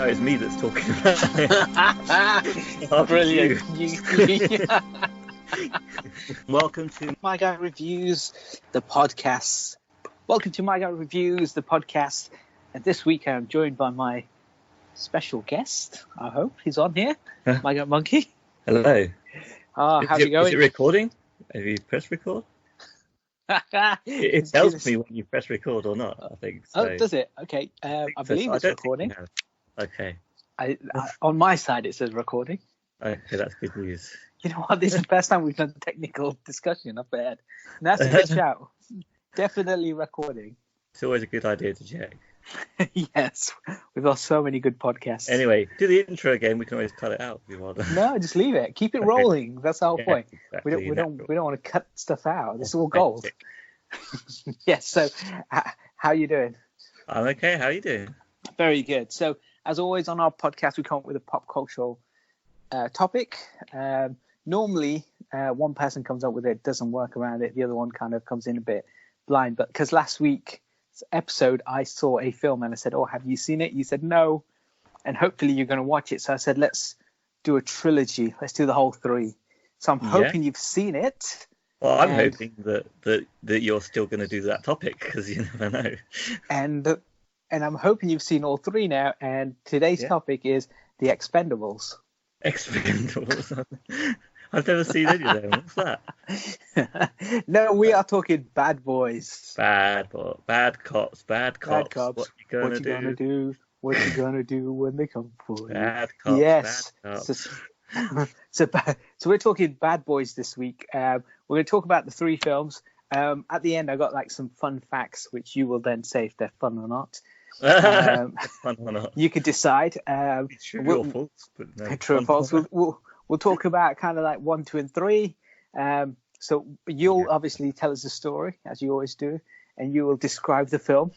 No, it's me that's talking about it. Brilliant. Welcome to My Guy Reviews, the podcast. Welcome to My Guy Reviews, the podcast. And this week I'm joined by my special guest. I hope he's on here. My Guy Monkey. Hello. How's it going? Is it recording? Have you pressed record? It tells me when you press record or not, I think. So. Oh, does it? Okay. I believe it's recording. Okay. On my side, it says recording. Okay, that's good news. You know what? This is the first time we've done technical discussion up ahead. And that's a good shout. Definitely recording. It's always a good idea to check. Yes. We've got so many good podcasts. Anyway, do the intro again. We can always cut it out if you want. No, just leave it. Keep it rolling. That's the whole point. Exactly. We don't want to cut stuff out. This is all gold. Yes. So, how you doing? I'm okay. How are you doing? Very good. So, as always on our podcast, we come up with a pop cultural topic. Normally, one person comes up with it, doesn't work around it. The other one kind of comes in a bit blind. But because last week's episode, I saw a film and I said, "Oh, have you seen it?" You said no, and hopefully you're going to watch it. So I said, "Let's do a trilogy. Let's do the whole three." So I'm hoping you've seen it. Well, I'm hoping that you're still going to do that topic because you never know. And I'm hoping you've seen all three now. And today's topic is The Expendables. Expendables. I've never seen any of them. What's that? No, we are talking Bad Boys. Bad cops. Bad cops. What you gonna do? What you gonna do when they come for you? Bad cops. Yes. Bad cops. So we're talking Bad Boys this week. We're going to talk about the three films. At the end, I got like some fun facts, which you will then say if they're fun or not. Fun or not? You could decide. It's true or false, but no. True or false. We'll talk about kind of like 1, 2, and 3. So you'll obviously tell us the story as you always do, and you will describe the film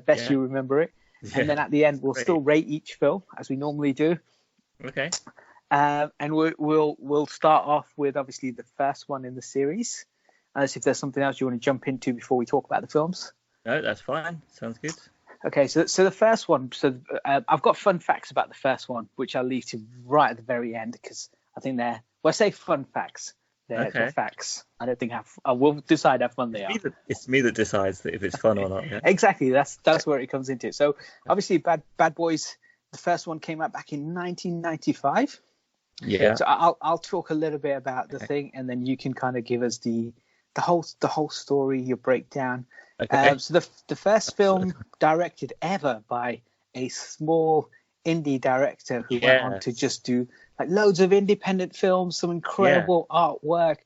best you remember it, and then at the end we'll still rate each film as we normally do. Okay. And we'll start off with obviously the first one in the series. Unless if there's something else you want to jump into before we talk about the films. No, that's fine. Sounds good. Okay, so the first one. So I've got fun facts about the first one, which I'll leave to right at the very end because I think they're. Well, I say fun facts. They're facts. I don't think I will decide how fun they are. It's me that decides that if it's fun or not. Yeah? Exactly. That's where it comes into. So obviously, Bad Boys. The first one came out back in 1995. Yeah. So I'll talk a little bit about the thing, and then you can kind of give us the whole story, your breakdown. Okay. So the first film directed ever by a small indie director who went on to just do like loads of independent films, some incredible artwork,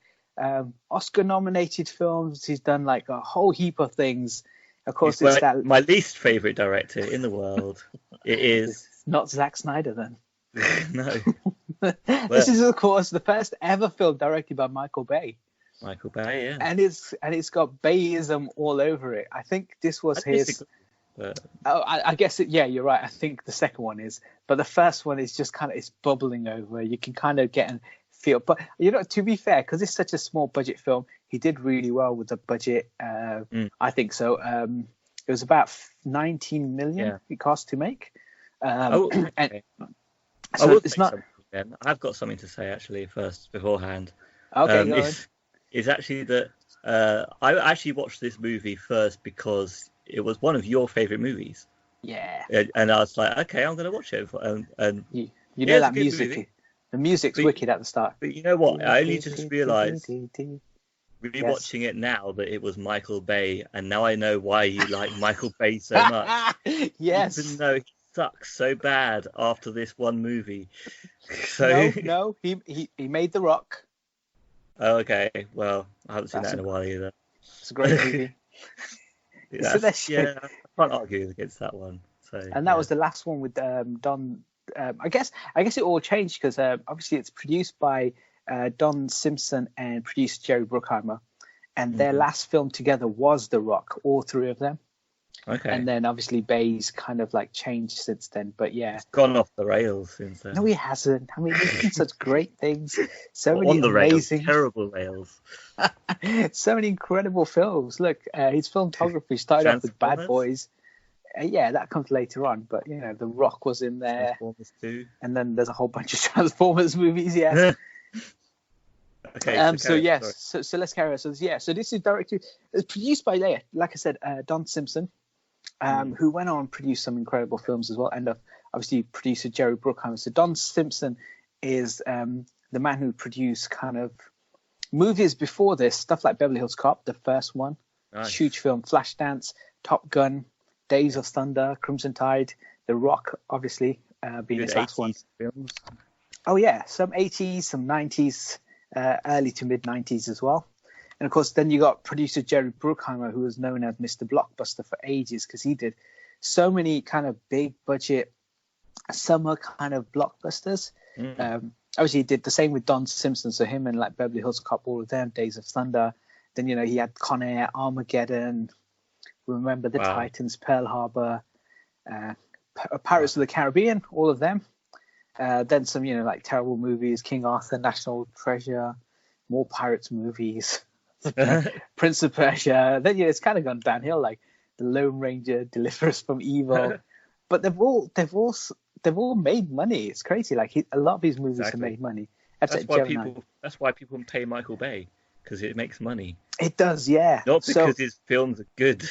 Oscar-nominated films. He's done like a whole heap of things. Of course, it's my least favorite director in the world. It is not Zack Snyder then. No. This is of course the first ever film directed by Michael Bay. Michael Bay, yeah. And it's got Bayism all over it. I think this was his. I guess you're right. I think the second one is, but the first one is just kind of it's bubbling over. You can kind of get and feel. But to be fair, because it's such a small budget film, he did really well with the budget. I think so. It was about 19 million it cost to make. Okay. So it's not. I've got something to say actually first beforehand. Okay, go on. It's actually that I actually watched this movie first because it was one of your favorite movies. Yeah. And I was like, okay, I'm going to watch it. And you know that music. Movie. The music's wicked at the start. But you know what? I only just realised rewatching it now that it was Michael Bay, and now I know why you like Michael Bay so much. Yes. Even though he sucks so bad after this one movie. So No, he made The Rock. Oh, okay. Well, I haven't seen that in a while either. It's a great movie. I can't argue against that one. So, and that was the last one with Don. I guess it all changed because obviously it's produced by Don Simpson and producer Jerry Bruckheimer, and their last film together was The Rock. All three of them. Okay. And then obviously Bay's kind of like changed since then, but yeah. It's gone off the rails since then. No, he hasn't. I mean, he's done such great things. So many on the amazing, rails, terrible rails. So many incredible films. Look, his filmography started off with Bad Boys. Yeah, that comes later on. But The Rock was in there, Transformers 2. and then there's a whole bunch of Transformers movies. Yeah. Okay. So let's carry on. So this is directed, it's produced by, like I said, Don Simpson, who went on and produced some incredible films as well, and obviously producer Jerry Bruckheimer. So Don Simpson is the man who produced kind of movies before this, stuff like Beverly Hills Cop, the first one, huge film, Flashdance, Top Gun, Days of Thunder, Crimson Tide, The Rock, obviously being his last one. Films. Oh yeah, some 80s, some 90s. Early to mid 90s as well. And of course, then you got producer Jerry Bruckheimer, who was known as Mr. Blockbuster for ages because he did so many kind of big budget summer kind of blockbusters. Obviously, he did the same with Don Simpson, so him and like Beverly Hills Cop, all of them, Days of Thunder. Then, he had Con Air, Armageddon, Remember the Titans, Pearl Harbor, Pirates of the Caribbean, all of them. Then some, like terrible movies, King Arthur, National Treasure, more Pirates movies, Prince of Persia. Then it's kind of gone downhill, like The Lone Ranger, Deliver Us from Evil. But they've all made money. It's crazy. Like a lot of these movies have made money. That's why people pay Michael Bay, because it makes money. It does, yeah. Not because his films are good.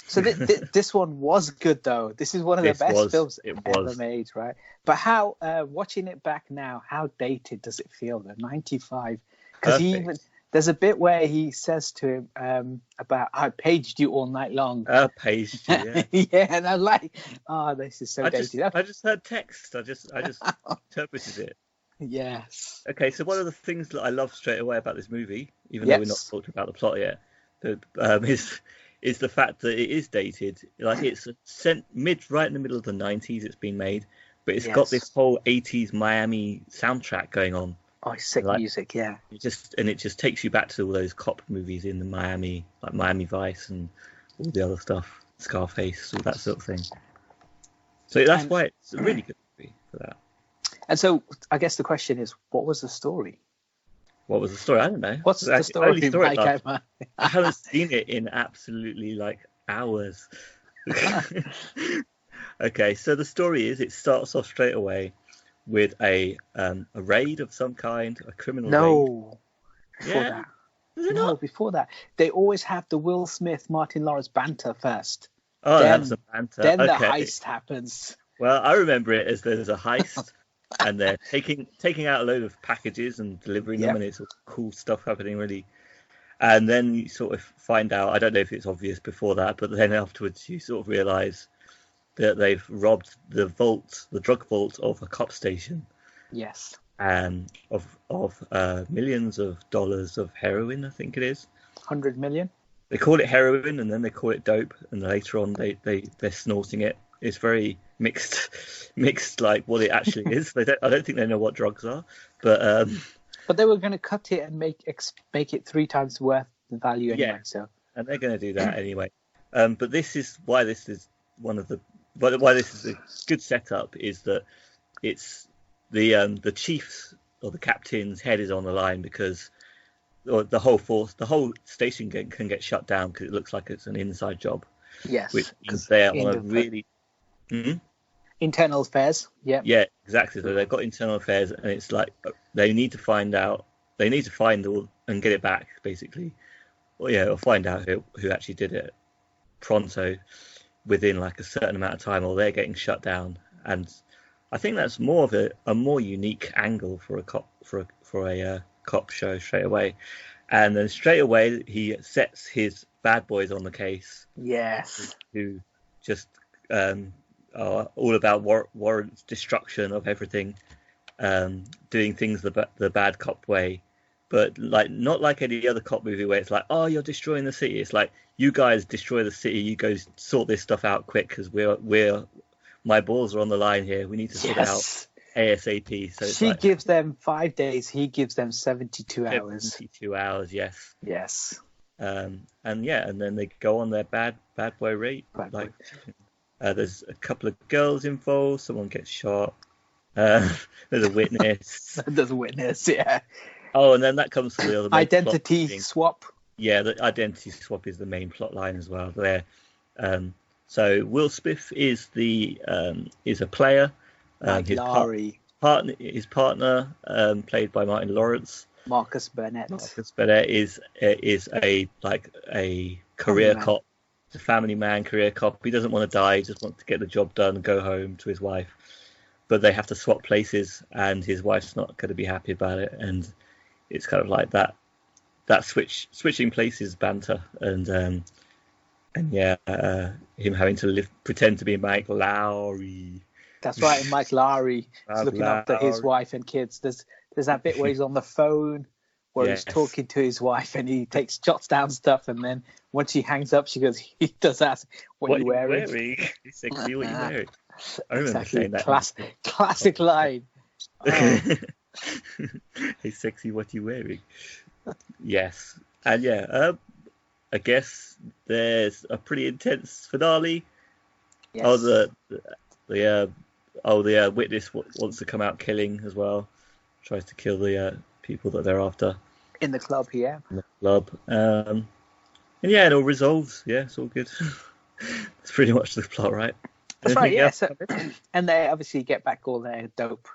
So this one was good, though. This is one of the best films ever made, right? But how, watching it back now, how dated does it feel? The 95, because there's a bit where he says to him about, I paged you all night long. Paged you, yeah. Yeah, and I'm like, this is so dated. I just heard text. I just interpreted it. Yes. Okay, so one of the things that I love straight away about this movie, even though we're not talking about the plot yet, is the fact that it is dated. Like it's right in the middle of the 90s. It's been made, but it's got this whole 80s Miami soundtrack going on. Oh, sick music, yeah. It just takes you back to all those cop movies in the Miami, like Miami Vice and all the other stuff, Scarface, all that sort of thing. So that's why it's a really good movie for that. And so I guess the question is, what was the story? What was the story? I don't know. What's the story? I haven't seen it in absolutely hours. Okay, so the story is, it starts off straight away with a raid of some kind, a criminal raid. Before that. They always have the Will Smith, Martin Lawrence banter first. Oh, that's some banter. Then the heist happens. Well, I remember it as there's a heist. And they're taking out a load of packages and delivering them, and it's all cool stuff happening, really. And then you sort of find out, I don't know if it's obvious before that, but then afterwards you sort of realise that they've robbed the drug vault of a cop station. Yes. Of millions of dollars of heroin, I think it is. 100 million? They call it heroin, and then they call it dope, and later on they're snorting it. It's very mixed, like what it actually is. I don't think they know what drugs are, but they were going to cut it and make it 3 times worth the value anyway. So, and they're going to do that anyway. But this is why this is why this is a good setup, is that it's the chief's or the captain's head is on the line, because the whole station can get shut down because it looks like it's an inside job. Yes, which means they're on a really internal affairs. Yeah, exactly. So they've got internal affairs, and it's like they need to find all and get it back, basically, or find out who actually did it pronto, within like a certain amount of time, or they're getting shut down. And I think that's more of a more unique angle for a cop show straight away. And then straight away he sets his bad boys on the case. Yes. Who just are all about Warren's destruction of everything, doing things the bad cop way, but not like any other cop movie where it's like, oh, you're destroying the city. It's like, you guys destroy the city, you go sort this stuff out quick, because my balls are on the line here. We need to sort it out ASAP. So she gives them 5 days, he gives them 72 hours. 72 hours, yes. Yes. And then they go on their bad boy raid. There's a couple of girls involved. Someone gets shot. There's a witness. There's a witness, yeah. Oh, and then that comes to the other identity swap. Yeah, the identity swap is the main plot line as well. There, So Will Smith is a player. Like Laurie. His partner, played by Martin Lawrence, Marcus Burnett. Marcus Burnett is a career cop, a family man, career cop. He doesn't want to die; he just wants to get the job done and go home to his wife. But they have to swap places, and his wife's not going to be happy about it. And it's kind of like that switching places banter, and him having to pretend to be Mike Lowry. That's right, and Mike Lowry is looking after his wife and kids. There's that bit where he's on the phone, where he's talking to his wife, and he jots down stuff, and then once she hangs up, he does ask, "What are you wearing?" He's sexy. What are you wearing? I remember saying that. Classic line. Oh. Hey, sexy, what are you wearing? Yes, and I guess there's a pretty intense finale. Yes. The witness wants to come out killing as well. Tries to kill the people that they're after. In the club, yeah. In the club. And it all resolves. Yeah, it's all good. That's pretty much the plot, right? That's right, yeah. So, and they obviously get back all their dope,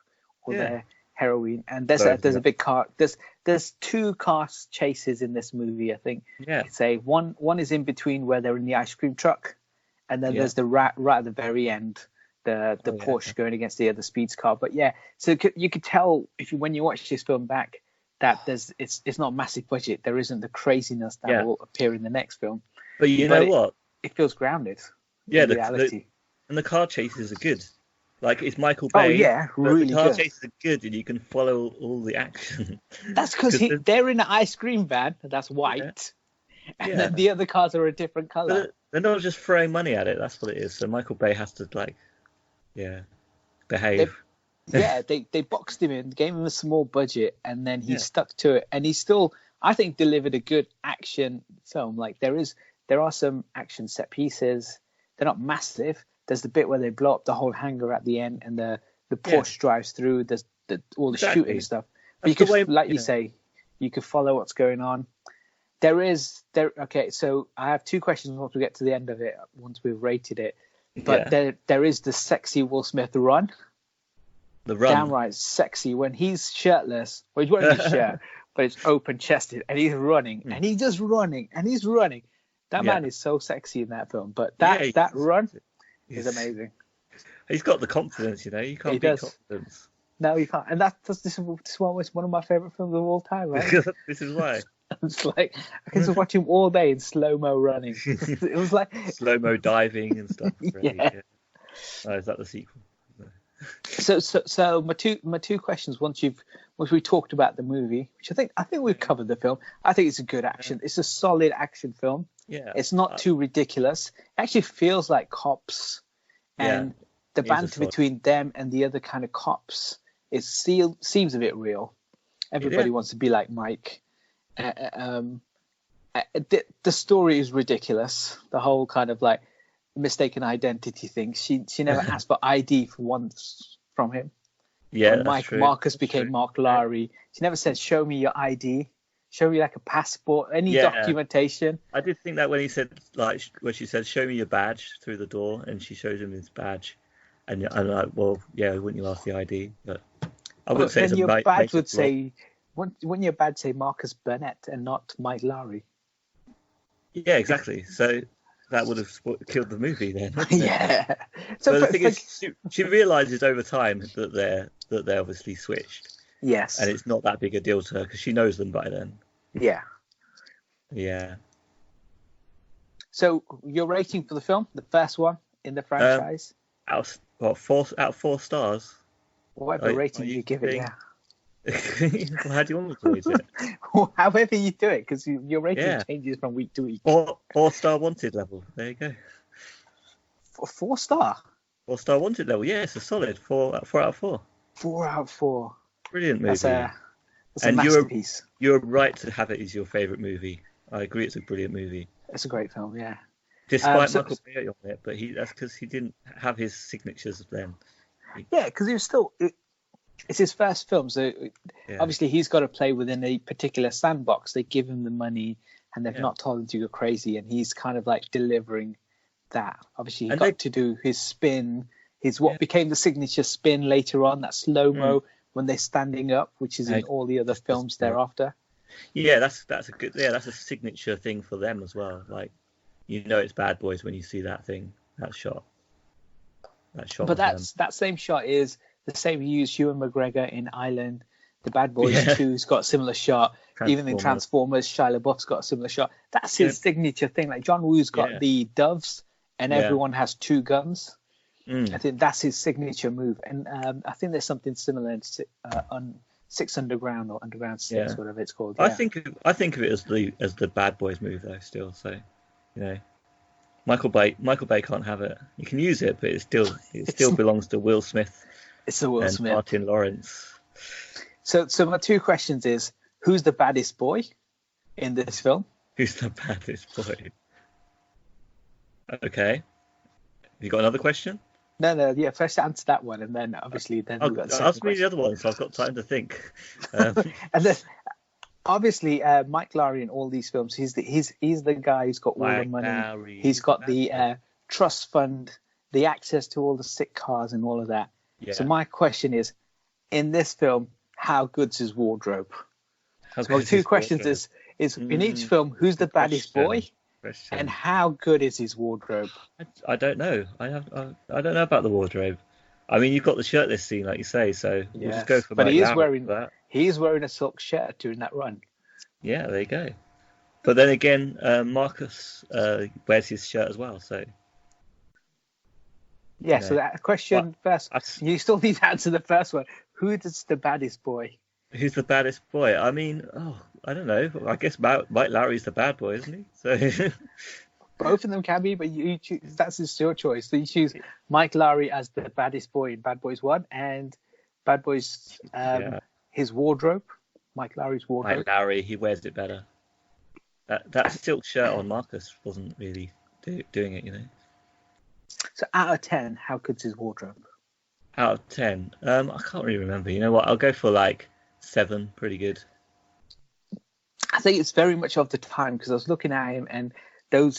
all their heroin. And there's a big car. There's 2 car chases in this movie, I think. Yeah. I'd say one is in between where they're in the ice cream truck, and then there's the right at the very end, the Porsche going against the other speeds car. But so you could tell when you watch this film back that it's not massive budget. There isn't the craziness that will appear in the next film. But you know what? It feels grounded. Yeah, in reality. And the car chases are good. Like, it's Michael Bay. Oh, yeah, really good. The car chases are good, and you can follow all the action. That's because they're in an ice cream van that's white, and then the other cars are a different colour. They're not just throwing money at it. That's what it is. So Michael Bay has to, behave. They boxed him in, gave him a small budget, and then he stuck to it. And he still, I think, delivered a good action film. Like, there are some action set pieces. They're not massive. There's the bit where they blow up the whole hangar at the end, and the Porsche drives through. There's all the shooting stuff. But you say, you could follow what's going on. Okay, so I have 2 questions once we get to the end of it, once we've rated it. But there is the sexy Will Smith run. The run. Downright sexy when he's shirtless. Well, he's wearing a shirt, but it's open chested, and he's running, and he's just running, and he's running. That man is so sexy in that film. But that run is amazing. He's got the confidence, You can't beat confidence. No, you can't. And this is one of my favorite films of all time, right? This is why. It's like I can just watch him all day in slow-mo running. It was like slow-mo diving and stuff. Oh, is that the sequel? No. So my two questions. Once we talked about the movie, which I think we've covered the film. I think it's a good action. It's a solid action film. Yeah. It's not too ridiculous. It actually feels like Cops, and the banter between them and the other kind of cops seems a bit real. Everybody wants to be like Mike. The story is ridiculous. The whole kind of like mistaken identity thing. She never asked for ID for once from him. Yeah, when Marcus became Mark Lowry. She never said, "Show me your ID. Show me like a passport, any documentation." I did think that when he said, when she said, "Show me your badge" through the door, and she shows him his badge, and I'm like, well, yeah, wouldn't you ask the ID? But I would say your badge would say, wouldn't your badge say Marcus Burnett and not Mike Lowry? Yeah, exactly. So that would have killed the movie then. Yeah. So the thing is, she realizes over time that they're obviously switched. Yes. And it's not that big a deal to her because she knows them by then. Yeah. Yeah. So your rating for the film, the first one in the franchise? Out of 4 stars. Whatever rating you give it, yeah. Well, how do you want me to rate it? Well, however you do it, because your rating changes from week to week. 4-star wanted level. There you go. 4-star? 4-star wanted level. Yeah, it's a solid 4 out of 4. 4 out of 4. Brilliant movie. That's a masterpiece. You're right to have it as your favourite movie. I agree, it's a brilliant movie. It's a great film, yeah. Despite Michael Bay on it, but that's because he didn't have his signatures then. Yeah, because he was still. It's his first film, so obviously he's got to play within a particular sandbox. They give him the money, and they've not told him to go crazy, and he's kind of like delivering that. Obviously, he And got to do his spin, what became the signature spin later on, that slow-mo when they're standing up, which is in all the other films thereafter. Yeah, that's a signature thing for them as well. Like, it's Bad Boys when you see that shot. But that same shot is the same he used Ewan McGregor in Island. The Bad Boys 2's got a similar shot. Even in Transformers, Shia LaBeouf's got a similar shot. That's his signature thing. Like John Woo's got the doves, and everyone has two guns. I think that's his signature move. And I think there's something similar in on 6 Underground or Underground 6, whatever it's called. Yeah. I think of it as the Bad Boys move though. Still, so Michael Bay can't have it. You can use it, but it still belongs to Will Smith. It's the Will Smith. Martin Lawrence. So my two questions is, who's the baddest boy in this film? Who's the baddest boy? Okay. Have you got another question? No, yeah. First answer that one, and then obviously we've got. Ask me the other one, so I've got time to think. And then obviously Mike Lowry in all these films, he's the guy who's got all the money. Lowry, he's got the trust fund, the access to all the sick cars and all of that. Yeah. So my question is, in this film, how good's his wardrobe? So my two questions is in each film, who's the baddest boy? And how good is his wardrobe? I don't know. I don't know about the wardrobe. I mean, you've got the shirtless scene, like you say, so we'll just go for. But he is wearing a silk shirt during that run. Yeah, there you go. But then again, Marcus wears his shirt as well, so. Yeah. So that question first. You still need to answer the first one. Who is the baddest boy? Who's the baddest boy? I mean, I don't know. I guess Mike Lowry's the bad boy, isn't he? So both of them can be, but you choose. That's your choice. So you choose Mike Lowry as the baddest boy in Bad Boys 1, and Bad Boys his wardrobe. Mike Lowry's wardrobe. Mike Lowry, he wears it better. That silk shirt on Marcus wasn't really doing it, So out of 10, how good's his wardrobe? Out of 10, I can't really remember. You know what? I'll go for like 7. Pretty good. I think it's very much of the time, because I was looking at him, and those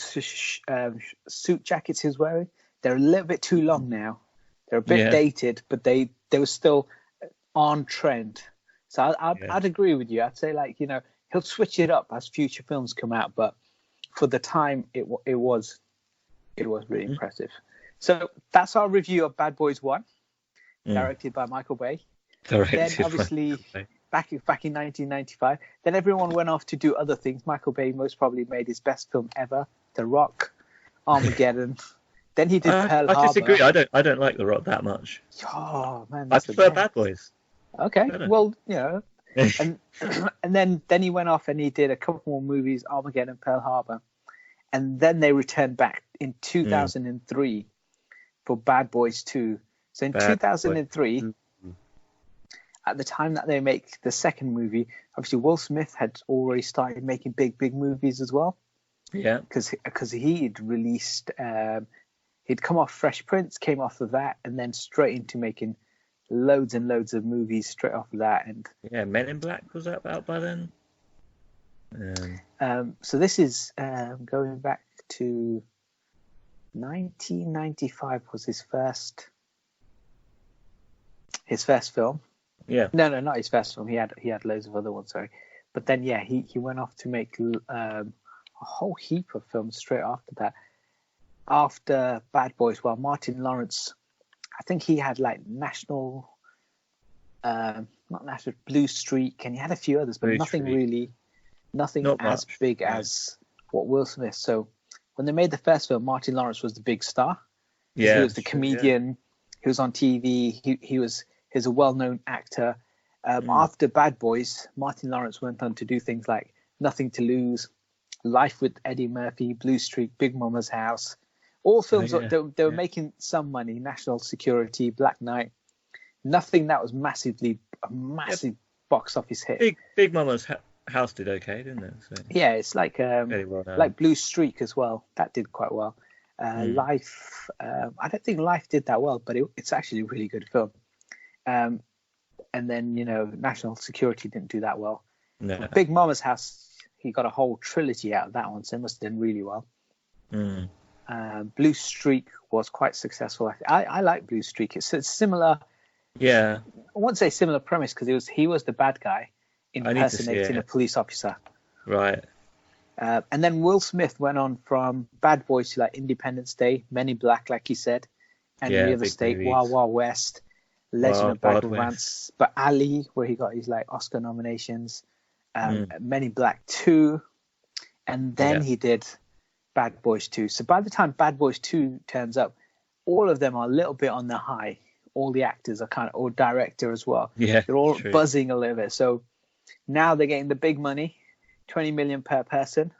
suit jackets he's wearing, they're a little bit too long now. They're a bit dated, but they were still on trend. So I'd agree with you. I'd say, like, he'll switch it up as future films come out, but for the time it was really impressive. So that's our review of Bad Boys 1, directed by Michael Bay. Then obviously back in 1995, then everyone went off to do other things. Michael Bay most probably made his best film ever, The Rock, Armageddon. Then he did Pearl Harbor. I disagree. I don't like The Rock that much. Oh man, I prefer Bad Boys. Okay, well, and then he went off and he did a couple more movies, Armageddon, Pearl Harbor, and then they returned back in 2003 for Bad Boys 2. So in 2003, at the time that they make the second movie, obviously Will Smith had already started making big movies as well. Yeah, because he'd released, he'd come off Fresh Prince, came off of that, and then straight into making loads and loads of movies straight off of that. And Men in Black was out by then. So this is going back to 1995 was his first film. Yeah. No, not his first film. He had loads of other ones. Sorry, but then he went off to make a whole heap of films straight after that. After Bad Boys, well, Martin Lawrence, I think he had like National, not National, Blue Streak, and he had a few others, but nothing as big as what Will Smith. So when they made the first film, Martin Lawrence was the big star. Yeah, he was the comedian. Yeah. He was on TV. He's a well-known actor. After Bad Boys, Martin Lawrence went on to do things like Nothing to Lose, Life with Eddie Murphy, Blue Streak, Big Mama's House. All films they were making some money. National Security, Black Knight. Nothing that was a massive box office hit. Big Mama's House did okay, didn't it? So. Yeah, it's like like Blue Streak as well. That did quite well. Life, I don't think Life did that well, but it's actually a really good film. And then National Security didn't do that well. No. Big Mama's House, he got a whole trilogy out of that one, so it must have done really well. Blue Streak was quite successful. I like Blue Streak. It's similar. Yeah. I won't say similar premise because he was the bad guy impersonating a police officer. Right. And then Will Smith went on from Bad Boys to like Independence Day, Men in Black, like you said, and Real Estate, movies. Wild Wild West, Legend of Bagger Vance, but Ali, where he got his like Oscar nominations, Men in Black 2, and then he did Bad Boys 2. So by the time Bad Boys 2 turns up, all of them are a little bit on the high. All the actors are or director as well. Yeah, they're all buzzing a little bit. So now they're getting the big money. 20 million per person.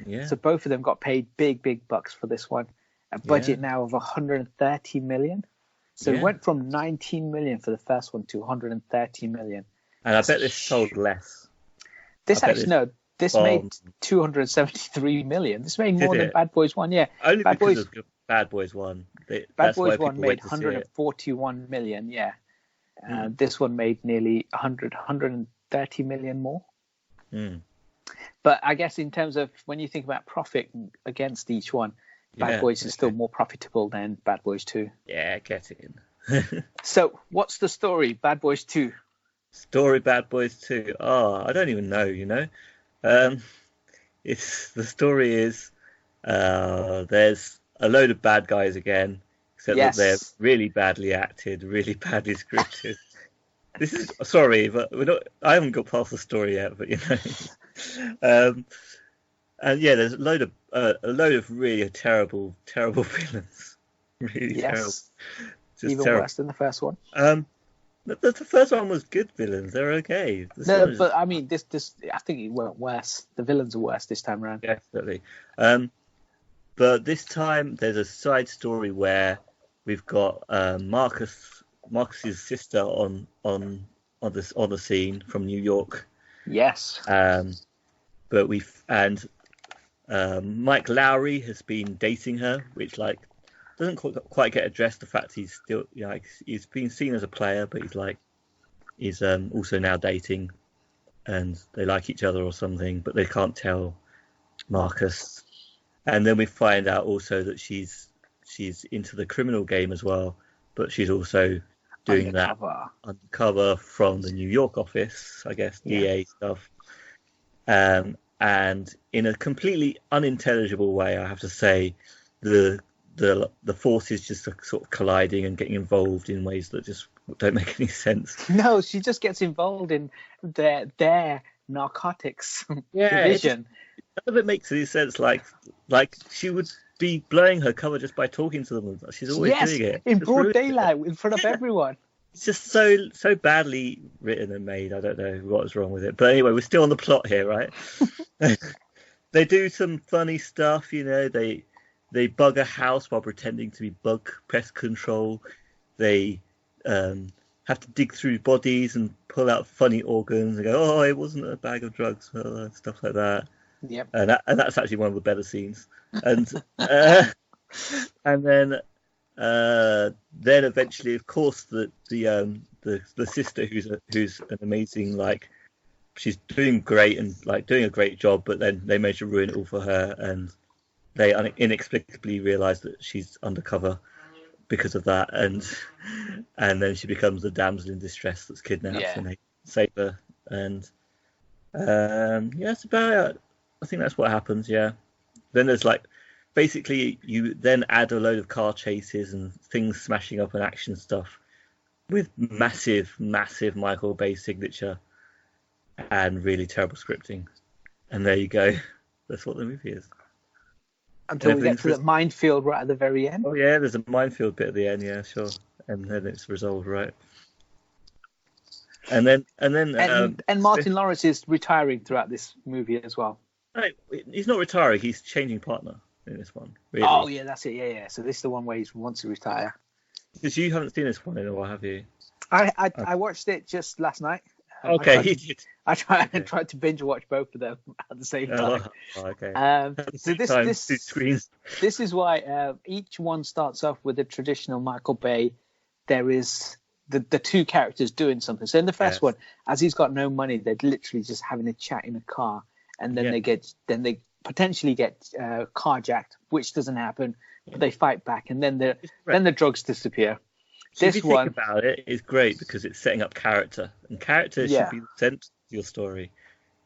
Yeah. So both of them got paid big bucks for this one. A budget now of 130 million. So it went from 19 million for the first one to 130 million. And I bet this sold less. This made 273 million. This made more than Bad Boys 1, yeah. Only because of Bad Boys 1. Bad Boys 1 made 141 million, yeah. This one made nearly 130 million more. But I guess in terms of when you think about profit against each one, Bad Boys is still more profitable than Bad Boys 2. Yeah, get in. So what's the story, Bad Boys 2? Story Bad Boys 2. Oh, I don't even know, the story is there's a load of bad guys again, except that they're really badly acted, really badly scripted. This is sorry, but I haven't got past the story yet, but and there's a load of really terrible villains. Really terrible. Just even worse than the first one. The first one was good villains. They're okay. But I mean, this I think it went worse. The villains are worse this time around. Definitely. But this time there's a side story where we've got Marcus's sister on the scene from New York. Yes. But Mike Lowry has been dating her, which doesn't quite get addressed. The fact he's still he's been seen as a player, but he's also now dating, and they like each other or something, but they can't tell Marcus. And then we find out also that she's into the criminal game as well, but she's also doing that undercover from the New York office, I guess, DA stuff. And in a completely unintelligible way, I have to say, the forces just are sort of colliding and getting involved in ways that just don't make any sense. No, she just gets involved in their narcotics division. None of it makes any sense. Like she would be blowing her cover just by talking to them. She's always doing it in broad daylight in front of everyone. It's just so badly written and made. I don't know what was wrong with it. But anyway, we're still on the plot here, right? They do some funny stuff, They bug a house while pretending to be bug pest control. They have to dig through bodies and pull out funny organs and go, "Oh, it wasn't a bag of drugs," stuff like that. Yep. And that's actually one of the better scenes. And and then eventually, of course, the sister who's an amazing, she's doing great and doing a great job, but then they manage to ruin it all for her, and they inexplicably realise that she's undercover because of that, and then she becomes the damsel in distress that's kidnapped, and they save her. And that's about it. I think that's what happens. Yeah. Then there's basically you then add a load of car chases and things smashing up and action stuff with massive Michael Bay signature and really terrible scripting, and there you go. That's what the movie is. Until we get to the minefield right at the very end. Oh yeah, there's a minefield bit at the end. Yeah, sure. And then it's resolved, right? And then Martin Lawrence is retiring throughout this movie as well. Right, he's not retiring. He's changing partner in this one. Really. Oh yeah, that's it. Yeah. So this is the one where he wants to retire. Because you haven't seen this one in a while, have you? I watched it just last night. Okay, you did. I tried to binge watch both of them at the same time. Okay. So this is why each one starts off with a traditional Michael Bay. There is the two characters doing something. So in the first one, as he's got no money, they're literally just having a chat in a car, and then they potentially get carjacked, which doesn't happen, but they fight back, and then the drugs disappear. So if you think about it, it's great because it's setting up character, and character should be the center of your story.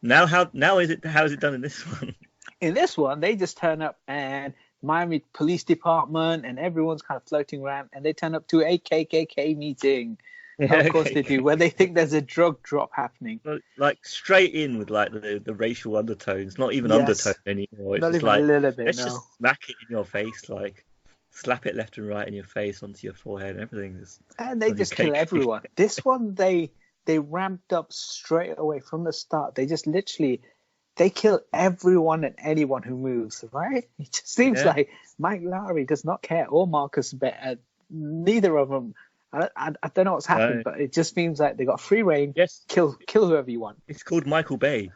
How is it done in this one? In this one, they just turn up, and Miami Police Department and everyone's kind of floating around, and they turn up to a KKK meeting. Of course they do, where they think there's a drug drop happening. Like straight in with like the racial undertones, not even undertone anymore. It's not just even like, a little bit. let's just smack it in your face, like slap it left and right in your face, onto your forehead, and everything. And they just kill everyone. This one, they ramped up straight away from the start. They just literally, they kill everyone and anyone who moves, right? It just seems like Mike Lowry does not care, or Marcus Better. Neither of them. I don't know what's happened, but it just seems like they got free reign. Yes. Kill whoever you want. It's called Michael Bay.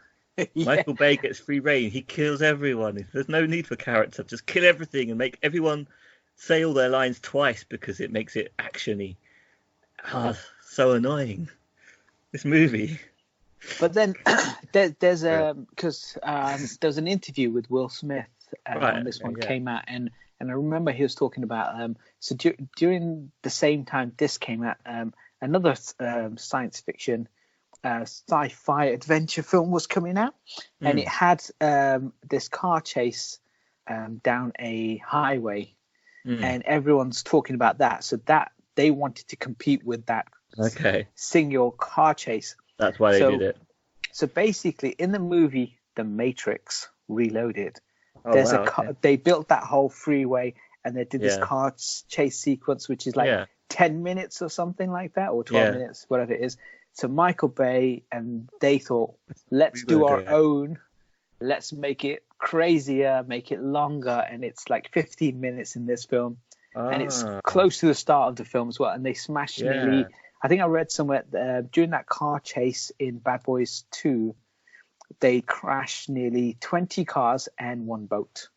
Michael Bay gets free reign. He kills everyone. There's no need for character. Just kill everything and make everyone say all their lines twice because it makes it actiony. So annoying. This movie. But then there's there's an interview with Will Smith when this one came out, and I remember he was talking about during the same time this came out, another science fiction sci-fi adventure film was coming out, and it had this car chase down a highway, and everyone's talking about that. So that they wanted to compete with that single car chase. That's why they did it. So basically, in the movie The Matrix Reloaded, they built that whole freeway, and they did this car chase sequence, which is like 10 minutes or something like that, or 12 minutes, whatever it is. So Michael Bay and they thought, let's do our own. Let's make it crazier, make it longer, and it's like 15 minutes in this film, and it's close to the start of the film as well. And they smashed nearly. I think I read somewhere during that car chase in Bad Boys 2, they crashed nearly 20 cars and one boat,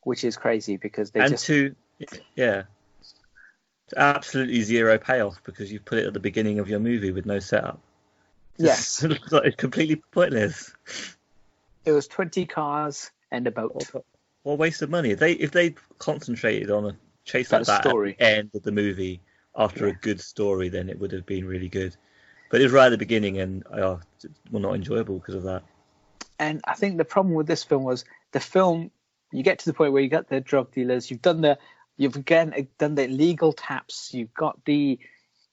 which is crazy because they absolutely zero payoff because you put it at the beginning of your movie with no setup. Yes, it's completely pointless. It was 20 cars and a boat. What a waste of money! If they concentrated on a chase like that story at the end of the movie after a good story, then it would have been really good. But it was right at the beginning, and not enjoyable because of that. And I think the problem with this film was you get to the point where you got the drug dealers, you've done the illegal taps, you've got the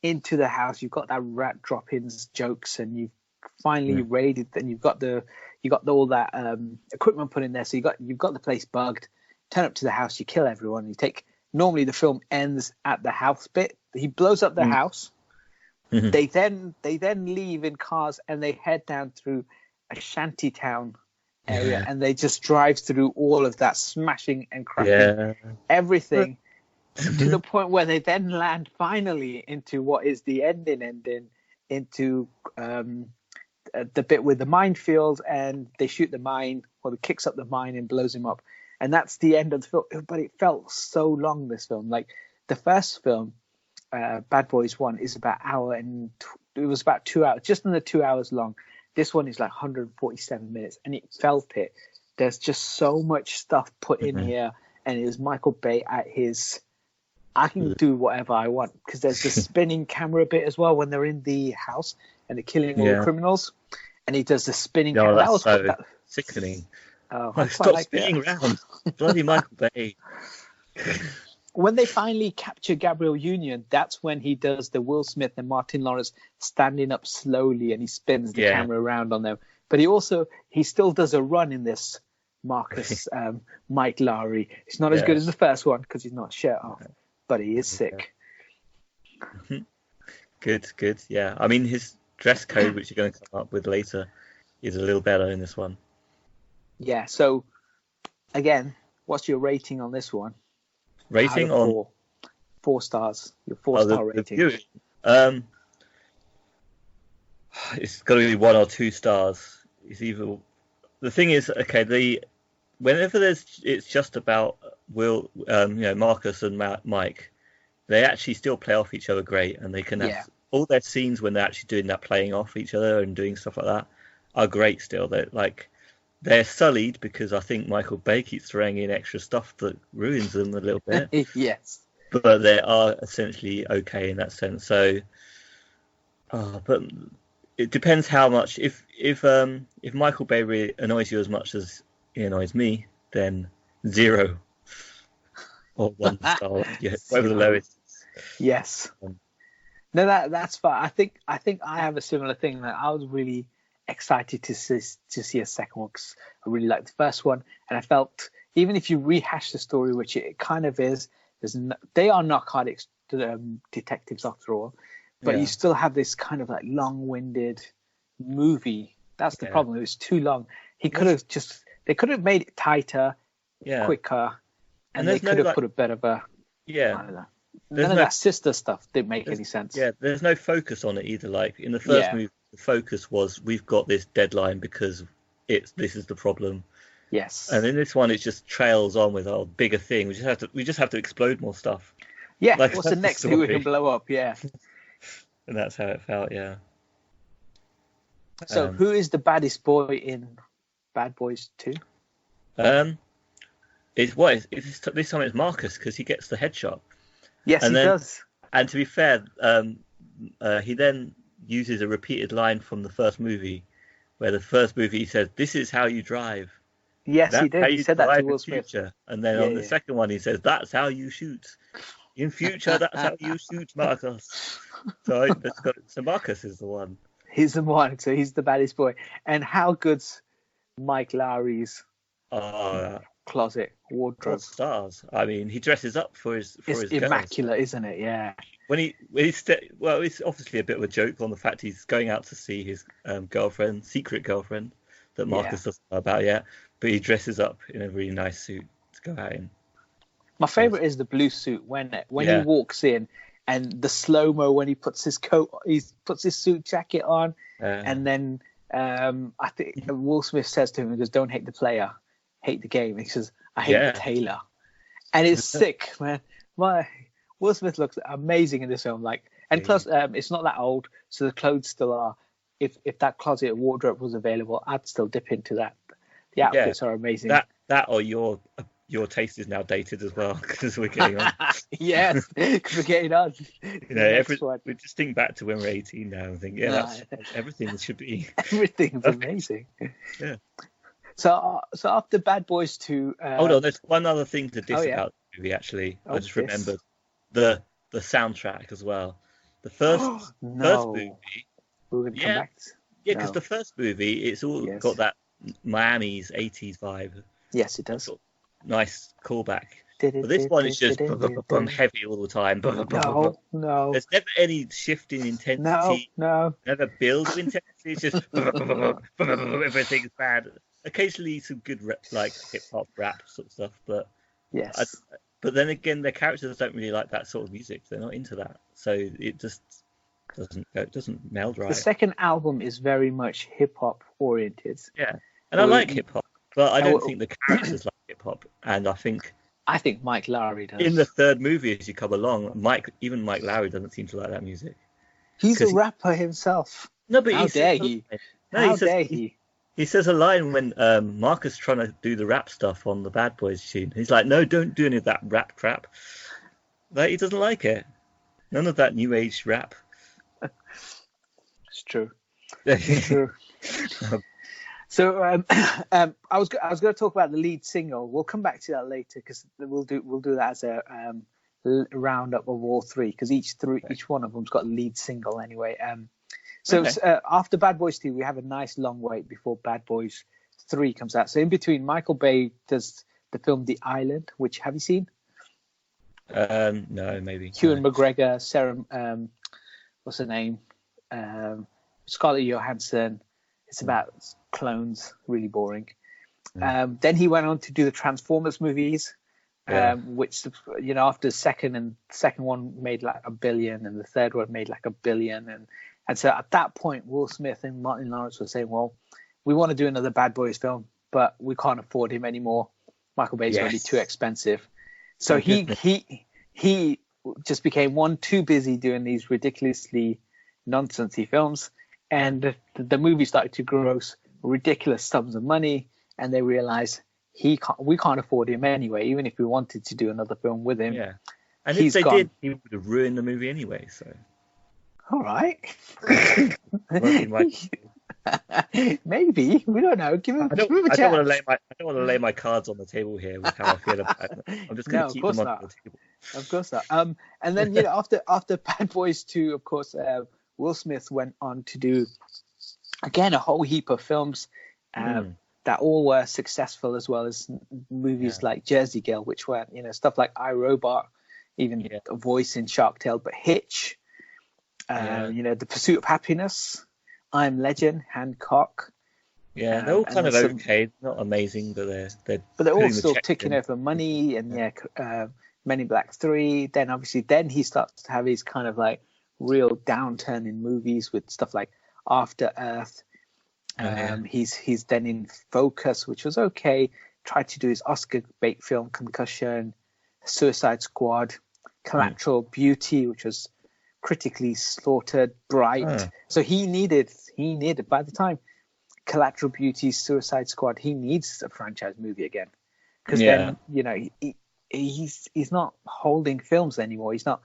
into the house, you've got that rat drop-ins jokes, and you've finally raided, and you've got all that equipment put in there, so you've got the place bugged. Turn up to the house, you kill everyone. Normally the film ends at the house bit. He blows up the house. They then leave in cars and they head down through a shanty town area, and they just drive through all of that, smashing and cracking everything to the point where they then land finally into what is the ending into the bit with the minefield, and they shoot the mine, or it kicks up the mine and blows him up, and that's the end of the film. But it felt so long, this film. Like the first film, Bad Boys 1, is about hour, and it was about 2 hours, just under 2 hours long. This one is like 147 minutes, and it felt it. There's just so much stuff put in here, and it was Michael Bay at his, I can do whatever I want, because there's the spinning camera bit as well when they're in the house and they're killing all the criminals, and he does the spinning camera. That was so sickening. Stop spinning around. Bloody Michael Bay. When they finally capture Gabrielle Union, that's when he does the Will Smith and Martin Lawrence standing up slowly, and he spins the camera around on them. But he still does a run in this Mike Lowry. It's not as good as the first one because he's not shirt off, but he is sick. Good. Yeah, I mean his dress code, which you're going to come up with later, is a little better in this one. Yeah. So again, what's your rating on this one? Rating on 4 stars. Your 4-star rating. It's got to be 1 or 2 stars. It's either. The thing is, whenever it's just about Marcus and Mike, they actually still play off each other great, and they can have all their scenes when they're actually doing that, playing off each other and doing stuff like that, are great still. They're like they're sullied because I think Michael Bay keeps throwing in extra stuff that ruins them a little bit. Yes. But they are essentially okay in that sense. So, but it depends how much. If Michael Bay really annoys you as much as he annoys me, then 0 or 1 star, yeah, whatever the lowest. Yes. No, that's fine. I think I have a similar thing, that I was really excited to see a second one, because I really liked the first one, and I felt even if you rehash the story, which it kind of is, they are narcotics detectives after all, but you still have this kind of like long-winded movie. That's the problem. It was too long. They could have made it tighter, quicker, and they could have put a bit of a I don't know. None of that sister stuff didn't make any sense. Yeah, there's no focus on it either. Like in the first movie, the focus was we've got this deadline because this is the problem. Yes. And in this one, it just trails on with our bigger thing. We just have to explode more stuff. Yeah. Like, what's the next thing we can blow up? Yeah. And that's how it felt. Yeah. So who is the baddest boy in Bad Boys 2? This time it's Marcus, because he gets the headshot. Yes, he does. And to be fair, he then uses a repeated line from the first movie, where the first movie he says, "This is how you drive." Yes, he did. He said that to Will Smith. And then on the second one, he says, "That's how you shoot. In future, that's how you shoot, Marcus." So Marcus is the one. He's the one. So he's the baddest boy. And how good's Mike Lowry's closet wardrobe? Stars. I mean, he dresses up for his immaculate, girls. Isn't it? Yeah. It's obviously a bit of a joke on the fact he's going out to see his secret girlfriend that Marcus doesn't know about yet, but he dresses up in a really nice suit to go out in. My favorite is the blue suit when he walks in, and the slow-mo when he puts his suit jacket on, and then I think Will Smith says to him, he goes, "Don't hate the player, hate the game." He says, "I hate the tailor," and it's sick, man. Will Smith looks amazing in this film, and plus it's not that old, so the clothes still are. If that closet or wardrobe was available, I'd still dip into that. The outfits are amazing. That or your taste is now dated as well, because we're getting on. Yes, because we're getting on. We just think back to when we're 18 now and think, everything should be. Everything's amazing. Yeah. So after Bad Boys 2... hold on, there's one other thing to diss about the movie, actually. I just remembered the soundtrack as well. The first movie... We're going to come back to... Yeah, because the first movie, it's all got that Miami's 80s vibe. Yes, it does. Nice callback. But this one is just heavy all the time. No. There's never any shift in intensity. No. Never build of intensity. It's just everything's bad. Occasionally some good hip hop rap sort of stuff, but yes. But then again, their characters don't really like that sort of music. They're not into that, so it just doesn't meld right. The second album is very much hip hop oriented. Yeah, and I like hip hop, but I don't think the characters like hip hop. And I think Mike Lowry does. In the third movie, as you come along, Mike Lowry doesn't seem to like that music. He's a rapper himself. No, but how dare he? How dare he? He says a line when Marcus is trying to do the rap stuff on the Bad Boys scene. He's like, "No, don't do any of that rap crap." He doesn't like it. None of that new age rap. It's true. It's true. So I was going to talk about the lead single. We'll come back to that later, because we'll do that as a roundup of all three, because each one of them's got a lead single anyway. After Bad Boys 2, we have a nice long wait before Bad Boys 3 comes out. So in between, Michael Bay does the film The Island, which, have you seen? No, maybe. Ewan McGregor, Sarah, what's her name? Scarlett Johansson. It's about clones, really boring. Then he went on to do the Transformers movies, which, after the second one made like $1 billion, and the third one made like $1 billion, and so at that point, Will Smith and Martin Lawrence were saying, "Well, we want to do another Bad Boys film, but we can't afford him anymore. Michael Bay's going to be too expensive." So he just became too busy doing these ridiculously nonsensy films, and the movie started to gross ridiculous sums of money, and they realize we can't afford him anyway, even if we wanted to do another film with him. Yeah. And He's if they gone. did, he would have ruined the movie anyway. So. All right. Won't be my- Maybe, we don't know. Give him I a don't chance. want to lay my cards on the table here with how I feel about it. I'm just going to keep them on the table. Of course not. And then after Bad Boys 2, of course, Will Smith went on to do again a whole heap of films that all were successful, as well as movies like Jersey Girl, which were stuff like I, Robot, even a voice in Shark Tale, but Hitch, The Pursuit of Happiness, I'm Legend, Hancock. Yeah, they're all kind of okay, not amazing, but they're all still ticking over money. And Men in Black 3. Then obviously, he starts to have his kind of like real downturn in movies with stuff like After Earth. He's then in Focus, which was okay. Tried to do his Oscar bait film Concussion, Suicide Squad, Collateral Beauty, which was critically slaughtered. Bright. So he needed by the time Collateral Beauty, Suicide Squad, he needs a franchise movie again, because then he's not holding films anymore. He's not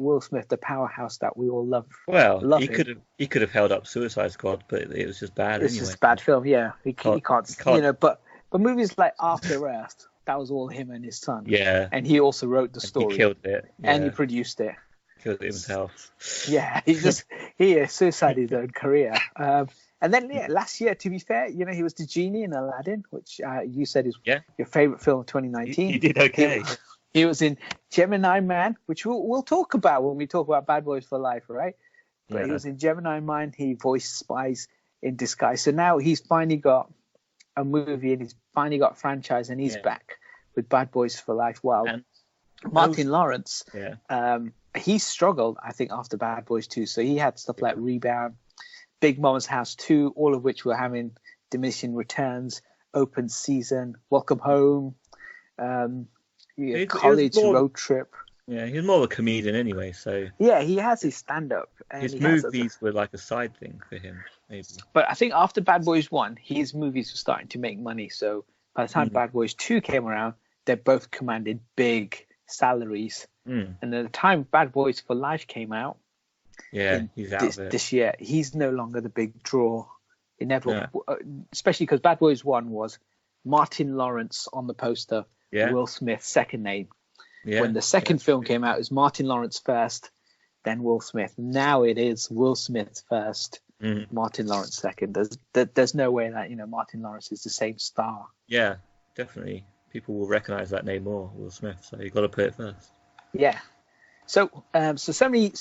Will Smith, the powerhouse that we all love. Well, he could have held up Suicide Squad, but it was just bad. It's just a bad film. Yeah, he can't. But movies like After Earth, that was all him and his son. Yeah, and he also wrote the story. He killed it, and he produced it. Killed it himself. Yeah, he suicided his own career. And then last year, to be fair, he was the genie in Aladdin, which you said is your favorite film of 2019. He did okay. He was in Gemini Man, which we'll talk about when we talk about Bad Boys for Life, right? But he was in Gemini Man. He voiced Spies in Disguise. So now he's finally got a movie, and he's finally got a franchise, and he's back with Bad Boys for Life. Wow. And Martin Lawrence, he struggled, I think, after Bad Boys 2. So he had stuff like Rebound, Big Mama's House 2, all of which were having diminishing returns, Open Season, Welcome Home, College Road Trip. Yeah, he was more of a comedian anyway, so... Yeah, he has his stand-up. His movies were like a side thing for him, maybe. But I think after Bad Boys 1, his movies were starting to make money, so by the time Bad Boys 2 came around, they both commanded big salaries. And at the time Bad Boys for Life came out, he's out of it. This year, he's no longer the big draw. It never, especially because Bad Boys 1 was Martin Lawrence on the poster, Will Smith second name. When the second film came out, it was Martin Lawrence first, then Will Smith. Now it is Will Smith first, Martin Lawrence second. There's no way that Martin Lawrence is the same star. Yeah, definitely. People will recognize that name more, Will Smith. So you've got to put it first. Yeah. So many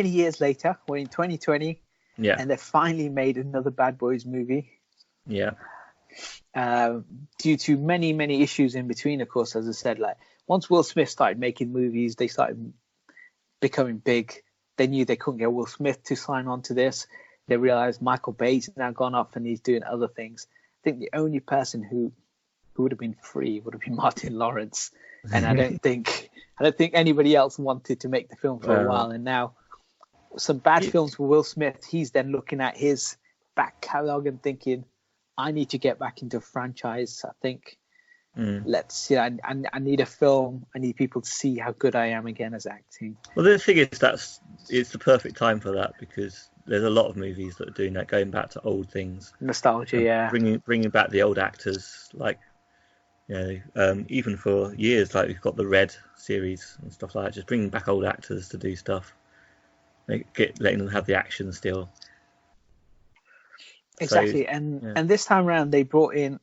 years later, we're in 2020, and they finally made another Bad Boys movie. Yeah. Due to many issues in between, of course, as I said, like once Will Smith started making movies, they started becoming big. They knew they couldn't get Will Smith to sign on to this. They realized Michael Bay's now gone off and he's doing other things. I think the only person who would have been free would have been Martin Lawrence. And I don't think anybody else wanted to make the film for a while. And now some bad films for Will Smith, he's then looking at his back catalogue and thinking, I need to get back into a franchise. I think I need a film. I need people to see how good I am again as acting. Well, the thing is, it's the perfect time for that, because there's a lot of movies that are doing that, going back to old things. Nostalgia, bringing back the old actors, like even for years, like we've got the Red series and stuff like that, just bringing back old actors to do stuff, letting them have the action still. Exactly, and this time around they brought in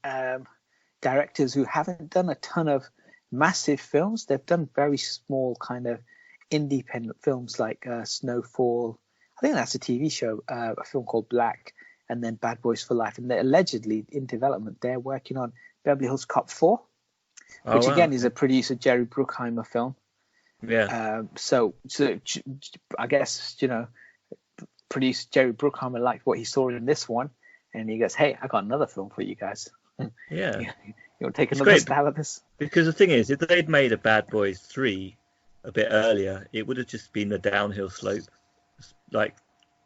directors who haven't done a ton of massive films. They've done very small kind of independent films like Snowfall. I think that's a TV show, a film called Black, and then Bad Boys for Life. And they're allegedly in development. They're working on Beverly Hills Cop 4, which again is a producer Jerry Bruckheimer film. Yeah. So I guess producer Jerry Bruckheimer liked what he saw in this one, and he goes, "Hey, I got another film for you guys. Yeah, you want to take another stab at this?" Because the thing is, if they'd made a Bad Boys 3 a bit earlier, it would have just been the downhill slope. Like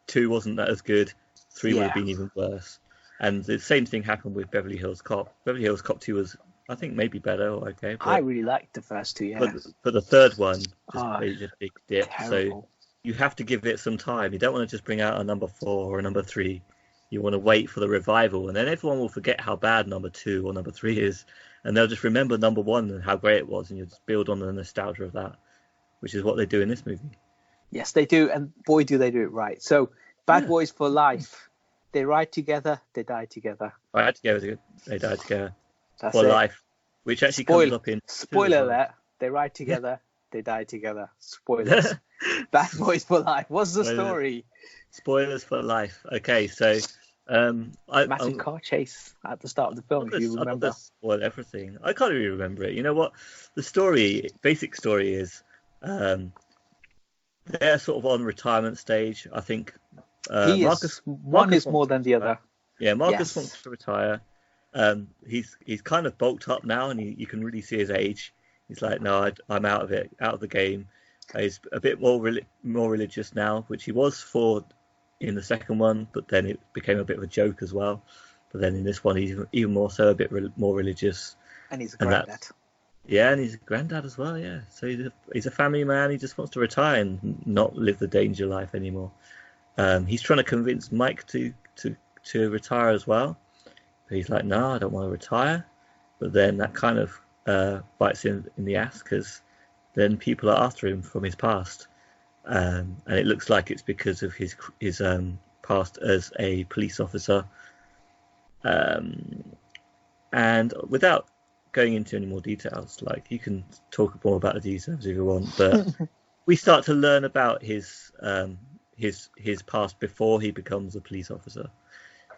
2 wasn't that as good, 3 would have been even worse. And the same thing happened with Beverly Hills Cop. Beverly Hills Cop 2 was, I think, maybe better or okay. But, I really liked the first two, yeah. But the third one just made a big dip. Terrible. So you have to give it some time. You don't want to just bring out a number 4 or a number 3. You want to wait for the revival, and then everyone will forget how bad number 2 or number 3 is, and they'll just remember number 1 and how great it was, and you'll just build on the nostalgia of that, which is what they do in this movie. Yes, they do, and boy, do they do it right. So, Bad Boys for Life. They ride together, they die together. Ride together, they die together. That's for it. life, which actually comes up in... Spoiler alert, they ride together, they die together. Spoilers. Bad Boys for Life. What's the story? Spoilers for life. Okay, so... massive car chase at the start of the film, if you remember. Spoil everything. I can't really remember it. You know what? The basic story is... they're sort of on retirement stage. I think Marcus is more than the other. Yeah, Marcus wants to retire. He's kind of bulked up now, and you can really see his age. He's like, no, I'm out of it, out of the game. He's a bit more religious now, which he was for in the second one, but then it became a bit of a joke as well. But then in this one, he's even more so, a bit more religious. And he's a granddad. Yeah, and he's a granddad as well, yeah. So he's a family man. He just wants to retire and not live the danger life anymore. He's trying to convince Mike to retire as well. But he's like, no, I don't want to retire. But then that kind of bites him in the ass, because then people are after him from his past. And it looks like it's because of his past as a police officer. And without going into any more details, like, you can talk more about the details if you want, but we start to learn about his past before he becomes a police officer.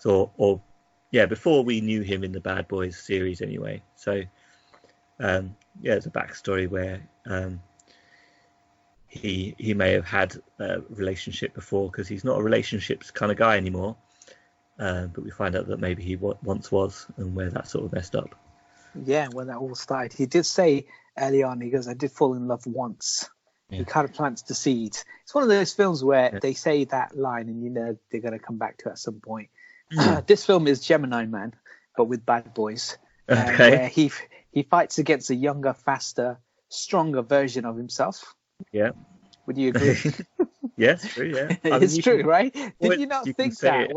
Before we knew him in the Bad Boys series anyway. So there's a backstory where he may have had a relationship before, because he's not a relationships kind of guy anymore. But we find out that maybe he once was, and where that sort of messed up. Yeah, when that all started. He did say early on, he goes, I did fall in love once. Yeah. He kind of plants the seeds. It's one of those films where they say that line and you know they're going to come back to it at some point. This film is Gemini Man, but with bad boys. Where he fights against a younger, faster, stronger version of himself. Yeah. Would you agree? Yes, true, yeah. It's true, right? Did you not think that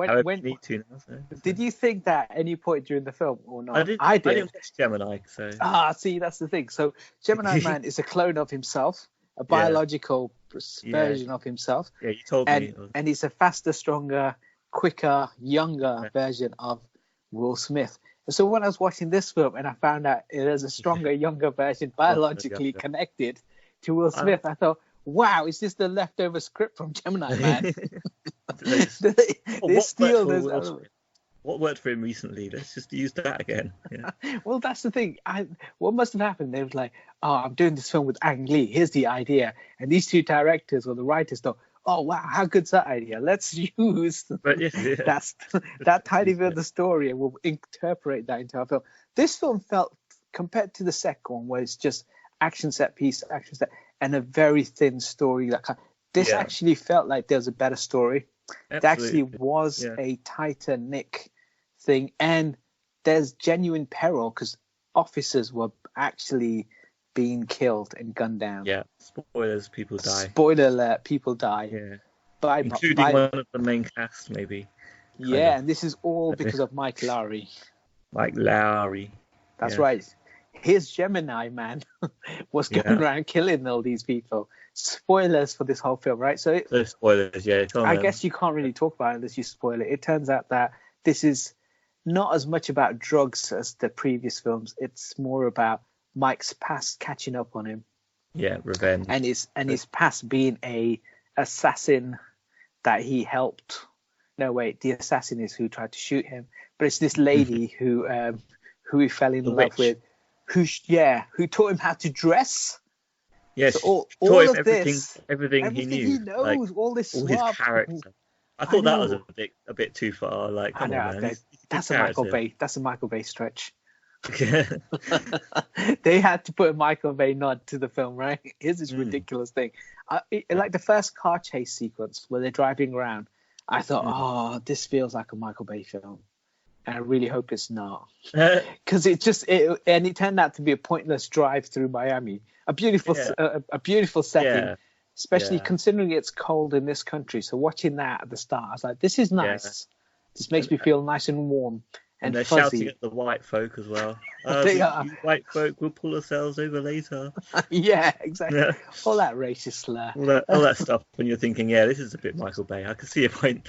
did you think that at any point during the film or not? I didn't watch Gemini, so... see, that's the thing. So Gemini Man is a clone of himself, a biological version of himself. Yeah, you told me. And he's a faster, stronger, quicker, younger version of Will Smith. So when I was watching this film and I found out there's a stronger, younger version biologically connected to Will Smith, I thought, wow, is this the leftover script from Gemini Man? They steal this. What worked for him recently? Let's just use that again. Yeah. Well, that's the thing. What must have happened? They were like, oh, I'm doing this film with Ang Lee. Here's the idea. And these two directors or the writers thought, oh, wow, how good's that idea? Let's use that tiny bit of the story and we'll interpret that into our film. This film felt, compared to the second one, where it's just action set, and a very thin story. This actually felt like there was a better story. Absolutely. There actually was a tighter Nick thing, and there's genuine peril because officers were actually being killed and gunned down. Yeah, spoilers, people die. Spoiler alert, people die. Yeah, including one of the main cast, maybe. Yeah, and this is all because of Mike Lowry. Mike Lowry. That's right. His Gemini Man was going around killing all these people. Spoilers for this whole film, right? So spoilers, yeah. I guess you can't really talk about it unless you spoil it. It turns out that this is not as much about drugs as the previous films. It's more about Mike's past catching up on him. Yeah, revenge. And his past being a assassin that he helped. No, wait, the assassin is who tried to shoot him. But it's this lady who he fell in love with. Who taught him how to dress. Yes, so all of everything he knew. He knows, all his character. I thought that was a bit too far. Like, come on, man. That's a Michael Bay. That's a Michael Bay stretch. They had to put a Michael Bay nod to the film, right? Here's this ridiculous thing. Like the first car chase sequence where they're driving around, I thought, this feels like a Michael Bay film. And I really hope it's not, because it turned out to be a pointless drive through Miami. A beautiful setting, Yeah. especially Yeah. considering it's cold in this country. So watching that at the start, I was like, this is nice. This makes me feel nice and warm And and they're fuzzy. shouting at the white folk as well. They are. You white folk will pull ourselves over later. Yeah, exactly. Yeah. All that racist slur. All that stuff when you're thinking, yeah, this is a bit Michael Bay. I can see a point,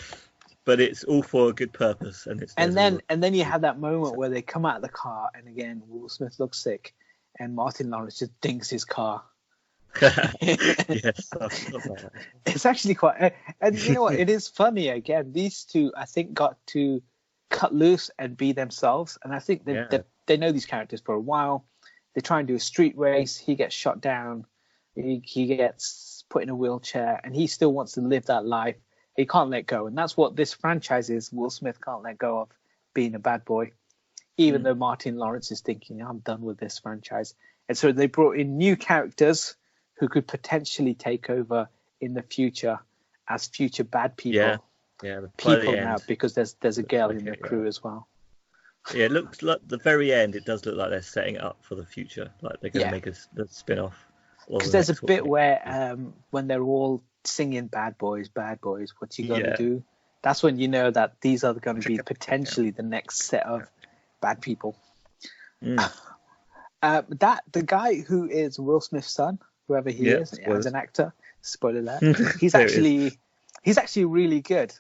but it's all for a good purpose. And then you have that moment where they come out of the car, and again, Will Smith looks sick, and Martin Lawrence just dinks his car. Yes, it's actually quite, and you know what? It is funny. Again, these two, I think, got to cut loose and be themselves, and I think they know these characters for a while. They try and do a street race. He gets shot down. He gets put in a wheelchair, and he still wants to live that life. He can't let go, and that's what this franchise is. Will Smith can't let go of being a bad boy, even though Martin Lawrence is thinking, I'm done with this franchise. And so they brought in new characters who could potentially take over in the future as future bad people. Yeah, people now, because there's a girl in the crew as well. Yeah, it looks like the very end. It does look like they're setting it up for the future, like they're going to make a spin-off. Because there's a bit where when they're all singing "Bad Boys, Bad Boys, what you gonna do?" That's when you know that these are going to be potentially the next set of bad people. The guy who is Will Smith's son, whoever he is, as an actor, spoiler alert, he's actually really good.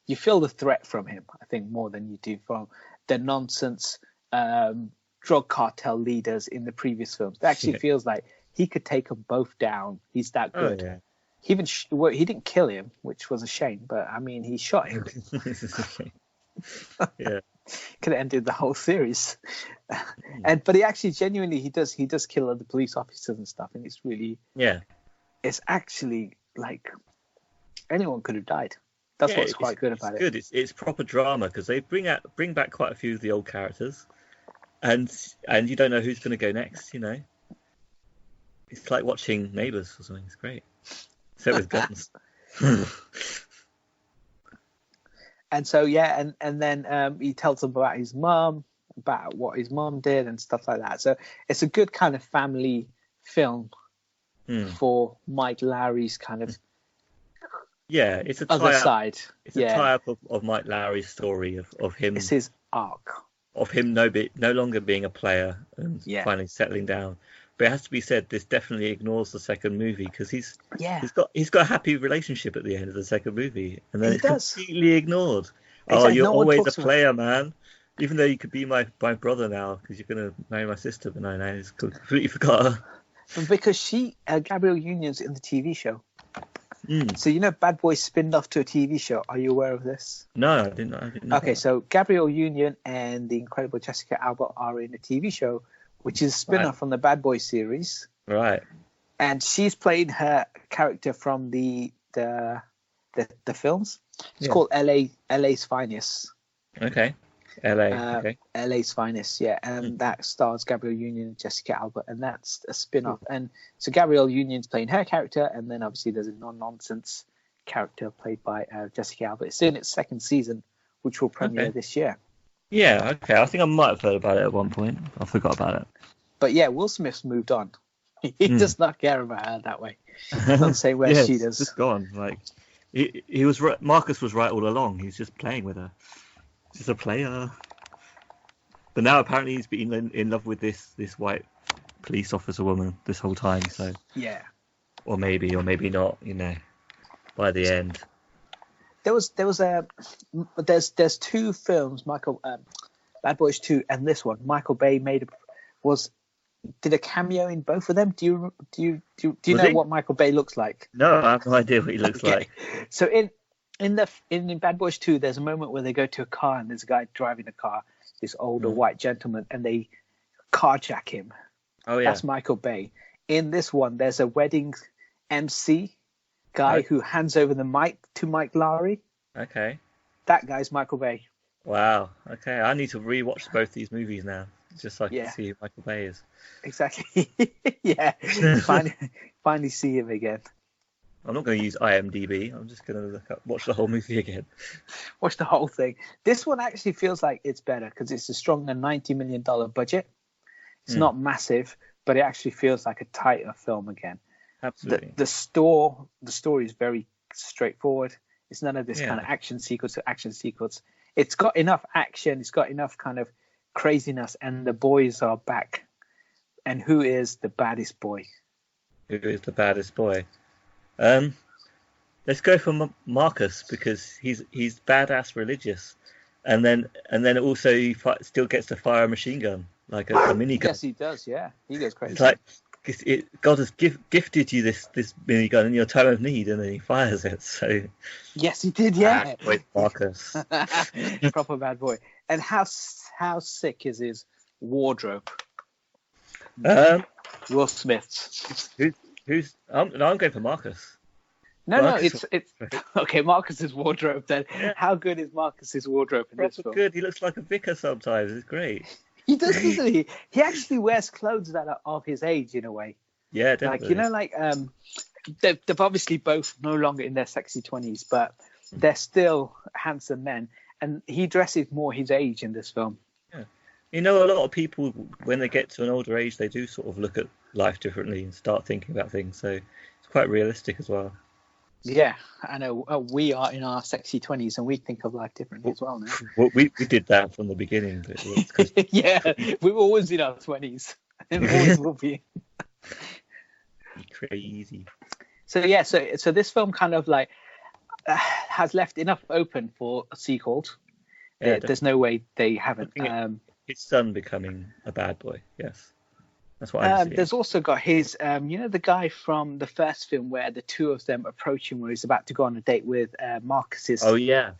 You feel the threat from him, I think, more than you do from the nonsense drug cartel leaders in the previous films. It actually feels like he could take them both down. He's that good. Oh, yeah. He didn't kill him, which was a shame, but I mean, he shot him. Yeah, could have ended the whole series. But he actually genuinely he does kill other police officers and stuff, and it's really it's actually like anyone could have died. That's what's quite good about it. Good. It's proper drama because they bring back quite a few of the old characters, and you don't know who's going to go next. You know, it's like watching Neighbours or something. It's great. Except with guns. And so and then he tells them about his mom, about what his mom did and stuff like that. So it's a good kind of family film for Mike Lowry's kind of it's a other side. It's a tie-up of Mike Lowry's story of him. It's his arc of him no longer being a player and finally settling down. But it has to be said, this definitely ignores the second movie because he's got a happy relationship at the end of the second movie, and then it's completely ignored. Exactly. Oh, you're always a player, man. Even though you could be my brother now because you're going to marry my sister, but no, it's completely forgot her. Because Gabrielle Union's in the TV show. So you know Bad Boys spinned off to a TV show. Are you aware of this? No, I didn't know. Okay, so Gabrielle Union and the incredible Jessica Alba are in a TV show, which is a spin-off from the Bad Boys series. Right. And she's played her character from the films. It's called LA's Finest. Okay. Okay. LA's Finest, and that stars Gabrielle Union and Jessica Alba, and that's a spin-off. And so Gabrielle Union's playing her character, and then obviously there's a non-nonsense character played by Jessica Alba. It's in its second season, which will premiere this year. Yeah, okay. I think I might have heard about it at one point. I forgot about it. But Will Smith's moved on. He does not care about her that way. Not the same way she does. Just gone. Like he was right. Marcus was right all along. He's just playing with her. Just a player. But now apparently he's been in love with this white police officer woman this whole time. So or maybe not. You know, by the end. There's two films, Bad Boys 2 and this one. Michael Bay did a cameo in both of them. Do you know what Michael Bay looks like? No, I have no idea what he looks like. So in Bad Boys 2, there's a moment where they go to a car and there's a guy driving a car, this older white gentleman, and they carjack him. Oh yeah, that's Michael Bay. In this one, there's a wedding MC guy who hands over the mic to Mike Lowry. Okay. That guy's Michael Bay. Wow. Okay, I need to rewatch both these movies now, just so I can see who Michael Bay is. Exactly. Finally see him again. I'm not going to use IMDb. I'm just going to watch the whole movie again. Watch the whole thing. This one actually feels like it's better because it's a stronger $90 million budget. It's not massive, but it actually feels like a tighter film again. Absolutely. The story is very straightforward. It's none of this kind of action sequence. It's got enough action. It's got enough kind of craziness, and the boys are back. And who is the baddest boy? Who is the baddest boy? Let's go for Marcus, because he's badass religious, and then also he still gets to fire a machine gun, like a minigun. Yes, he does. Yeah, he goes crazy. It's like God has gifted you this minigun in your time of need, and then he fires it. So yes, he did. Yeah, Marcus, proper bad boy. And how sick is his wardrobe? Will Smith's. I'm going for Marcus. No, it's okay. Marcus's wardrobe. Then, how good is Marcus's wardrobe in this film? Good. He looks like a vicar sometimes. It's great. He does, doesn't he? He actually wears clothes that are of his age in a way. Yeah, definitely. They've obviously both no longer in their sexy 20s, but they're still handsome men, and he dresses more his age in this film. Yeah. A lot of people, when they get to an older age, they do sort of look at life differently and start thinking about things. So it's quite realistic as well. Yeah, I know. We are in our sexy 20s, and we think of life differently as well now. Well, we did that from the beginning. But yeah, we were always in our 20s, and always will be. Crazy. So yeah, so this film kind of like has left enough open for sequels. Yeah, there's no way they haven't. His son becoming a bad boy. Yes. That's what I see. There's also got his, the guy from the first film where the two of them approach him, where he's about to go on a date with Marcus's. Oh yeah,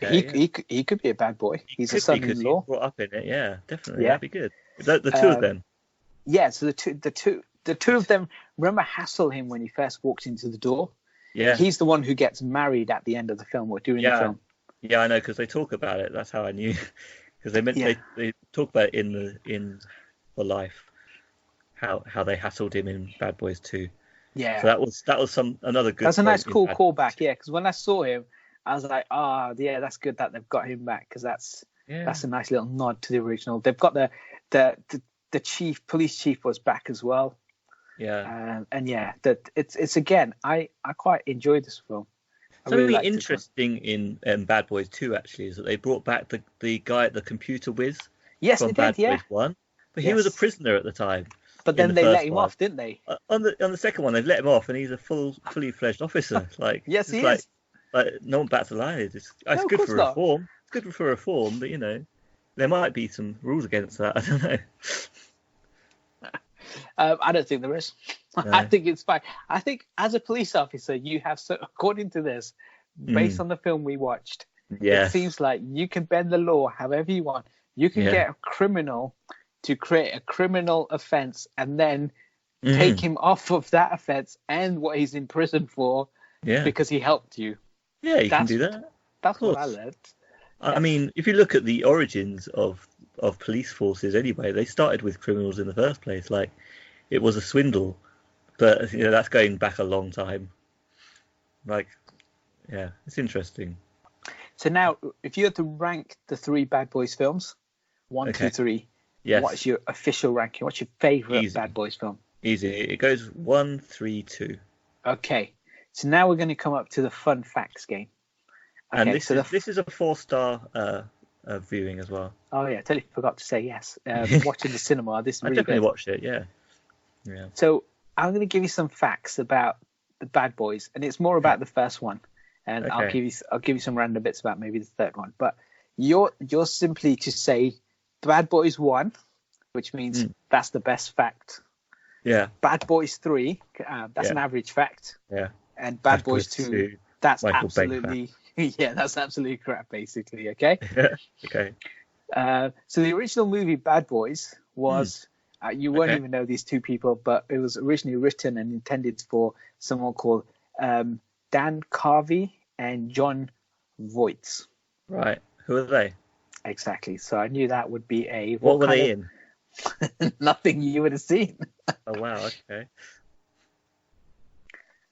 he could be a bad boy. He's a son-in-law. He's brought up in it, yeah, definitely. Yeah. That'd be good. The two of them. Yeah, so the two of them. Remember, hassle him when he first walks into the door. Yeah, he's the one who gets married at the end of the film or during the film. Yeah, I know, because they talk about it. That's how I knew, because they talk about it in the life. How they hassled him in Bad Boys 2. Yeah. So that was another good. That's a nice cool callback, yeah. Because when I saw him, I was like, that's good that they've got him back, because that's a nice little nod to the original. They've got the police chief was back as well. Yeah. And yeah, that it's again, I quite enjoyed this film. Something really interesting in Bad Boys 2 actually is that they brought back the guy at the computer whiz. Yes, from they Bad did. Boys 1, but he was a prisoner at the time. But then they let him off, didn't they? On the second one, they've let him off, and he's a fully fledged officer. Like yes, he is. Like no one bats an eyelid. It's good for reform. It's good for reform, but there might be some rules against that. I don't know. I don't think there is. No. I think it's fine. I think as a police officer, you have according to this, based on the film we watched, it seems like you can bend the law however you want. You can get a criminal to create a criminal offense and then take him off of that offense and what he's in prison for because he helped you. Yeah, you can do that. That's what I learned. I mean, if you look at the origins of police forces anyway, they started with criminals in the first place. Like, it was a swindle, but that's going back a long time. Like, yeah, it's interesting. So now, if you had to rank the 3 Bad Boys films, 1, 2, 3, what's your official ranking? What's your favourite Bad Boys film? Easy. It goes 1, 3, 2. Okay. So now we're going to come up to the fun facts game. Okay, and this is a 4-star viewing as well. Oh yeah, I totally forgot to say yes. Watching the cinema, this is really I definitely good. Watched it. Yeah. So I'm going to give you some facts about the Bad Boys, and it's more about the first one, and I'll give you some random bits about maybe the third one. But you're simply to say Bad Boys 1, which means that's the best fact. Yeah. Bad Boys 3, that's an average fact. Yeah. And Bad Boys 2, that's Michael absolutely that's absolutely crap, basically. Okay. Okay. So the original movie Bad Boys was you won't even know these two people, but it was originally written and intended for someone called Dan Carvey and John Voight. Right. Who are they? Exactly. So I knew that would be a. What were they in? Nothing you would have seen. Oh wow. Okay.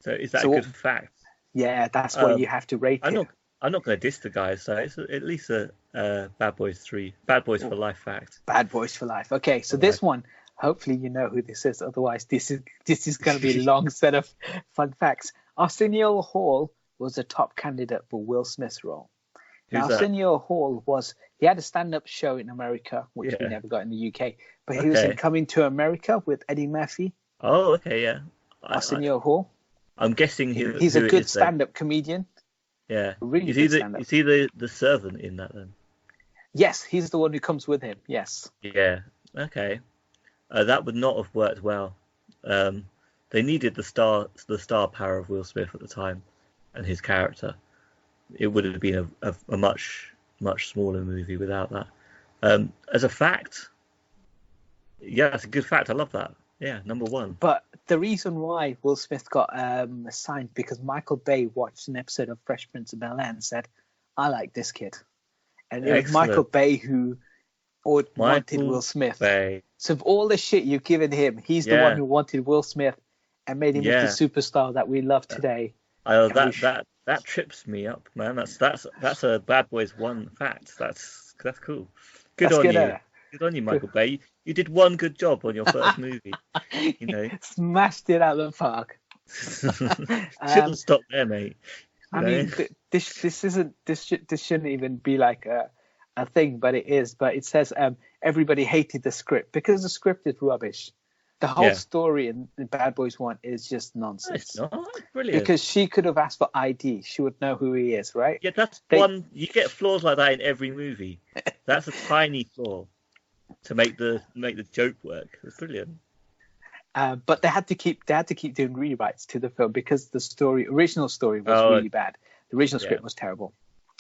So is that So a good fact? yeah, that's what you have to rate I'm it. not. I'm not going to diss the guys. So it's at least a Bad Boys 3, Bad Boys for Life fact. Bad Boys for Life. Okay, so this one, hopefully you know who this is. Otherwise, this is going to be a long set of fun facts. Arsenio Hall was a top candidate for Will Smith's role. Now, Arsenio Hall he had a stand-up show in America, which we never got in the UK, but he was in Coming to America with Eddie Murphy. Oh, okay, yeah. Arsenio Hall. I'm guessing he's a good stand-up comedian. Yeah. Really good stand-up. Is he the servant in that then? Yes, he's the one who comes with him. Yes. Yeah. Okay. That would not have worked well. They needed the star power of Will Smith at the time, and his character. It would have been a much smaller movie without that. As a fact, yeah, that's a good fact. I love that. Yeah, number one. But the reason why Will Smith got assigned because Michael Bay watched an episode of Fresh Prince of Bel-Air and said, "I like this kid," and it was Michael Bay who wanted Will Smith. Bay. So of all the shit you've given him, he's the one who wanted Will Smith and made him the superstar that we love today. That trips me up, man. That's a Bad Boys 1 fact. That's cool. Good on you. Good on you, Michael Bay. You did one good job on your first movie. You know, smashed it out of the park. Shouldn't stop there, mate. I mean, this shouldn't even be like a thing, but it is. But it says everybody hated the script because the script is rubbish. The whole story in Bad Boys 1 is just nonsense. It's not brilliant. Because she could have asked for ID. She would know who he is, right? Yeah, that's one. You get flaws like that in every movie. That's a tiny flaw to make the joke work. It's brilliant. But they had to keep doing rewrites to the film because the original story was really bad. The original script was terrible.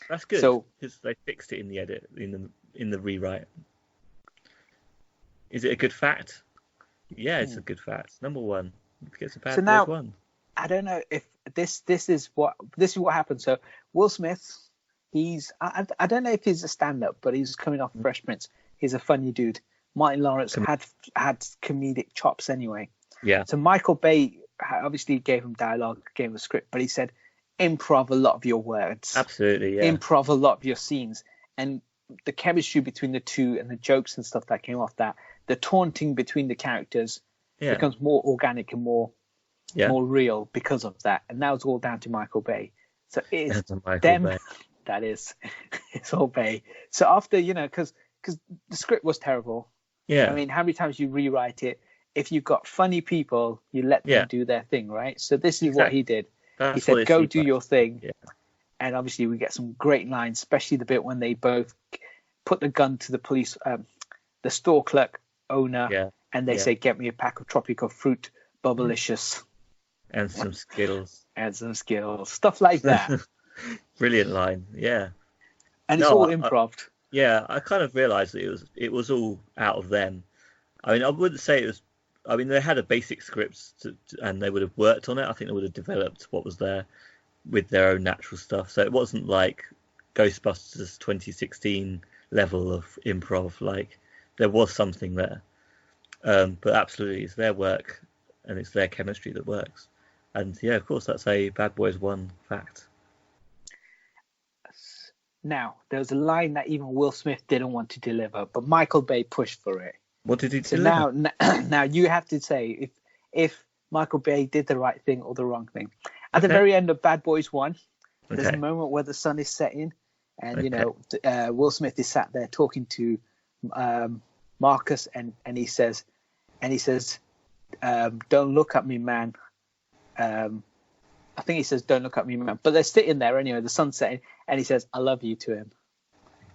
That's good. So because they fixed it in the edit in the rewrite. Is it a good fact? Yeah, it's a good fact. Number one. It's a Bad Boys 1. I don't know if this is what happened. So Will Smith, I don't know if he's a stand-up, but he's coming off Fresh Prince. He's a funny dude. Martin Lawrence had comedic chops anyway. Yeah. So Michael Bay obviously gave him dialogue, gave him a script, but he said improv a lot of your words. Absolutely, yeah. Improv a lot of your scenes. And the chemistry between the two and the jokes and stuff that came off that, the taunting between the characters becomes more organic and more real because of that. And that was all down to Michael Bay. So it's them. Bay. That is, it's all Bay. So after, because the script was terrible. Yeah. I mean, how many times you rewrite it? If you've got funny people, you let them do their thing, right? So this is what he did. He said, go do your thing. Yeah. And obviously we get some great lines, especially the bit when they both put the gun to the police, the store clerk owner, and they say, get me a pack of tropical fruit, bubblicious. And some Skittles. Stuff like that. Brilliant line, yeah. And it's all improv. I kind of realised that it was all out of them. I mean, I wouldn't say it was. I mean, they had a basic script and they would have worked on it. I think they would have developed what was there with their own natural stuff. So it wasn't like Ghostbusters 2016 level of improv. Like there was something there, but absolutely, it's their work and it's their chemistry that works. And yeah, of course, that's a Bad Boys 1 fact. Now, there was a line that even Will Smith didn't want to deliver, but Michael Bay pushed for it. What did he deliver? So now you have to say if Michael Bay did the right thing or the wrong thing. At the very end of Bad Boys 1, there's a moment where the sun is setting, and Will Smith is sat there talking to Marcus, and he says, "Don't look at me, man." I think he says, "Don't look at me, man." But they're sitting there anyway. The sun's setting, and he says, "I love you" to him.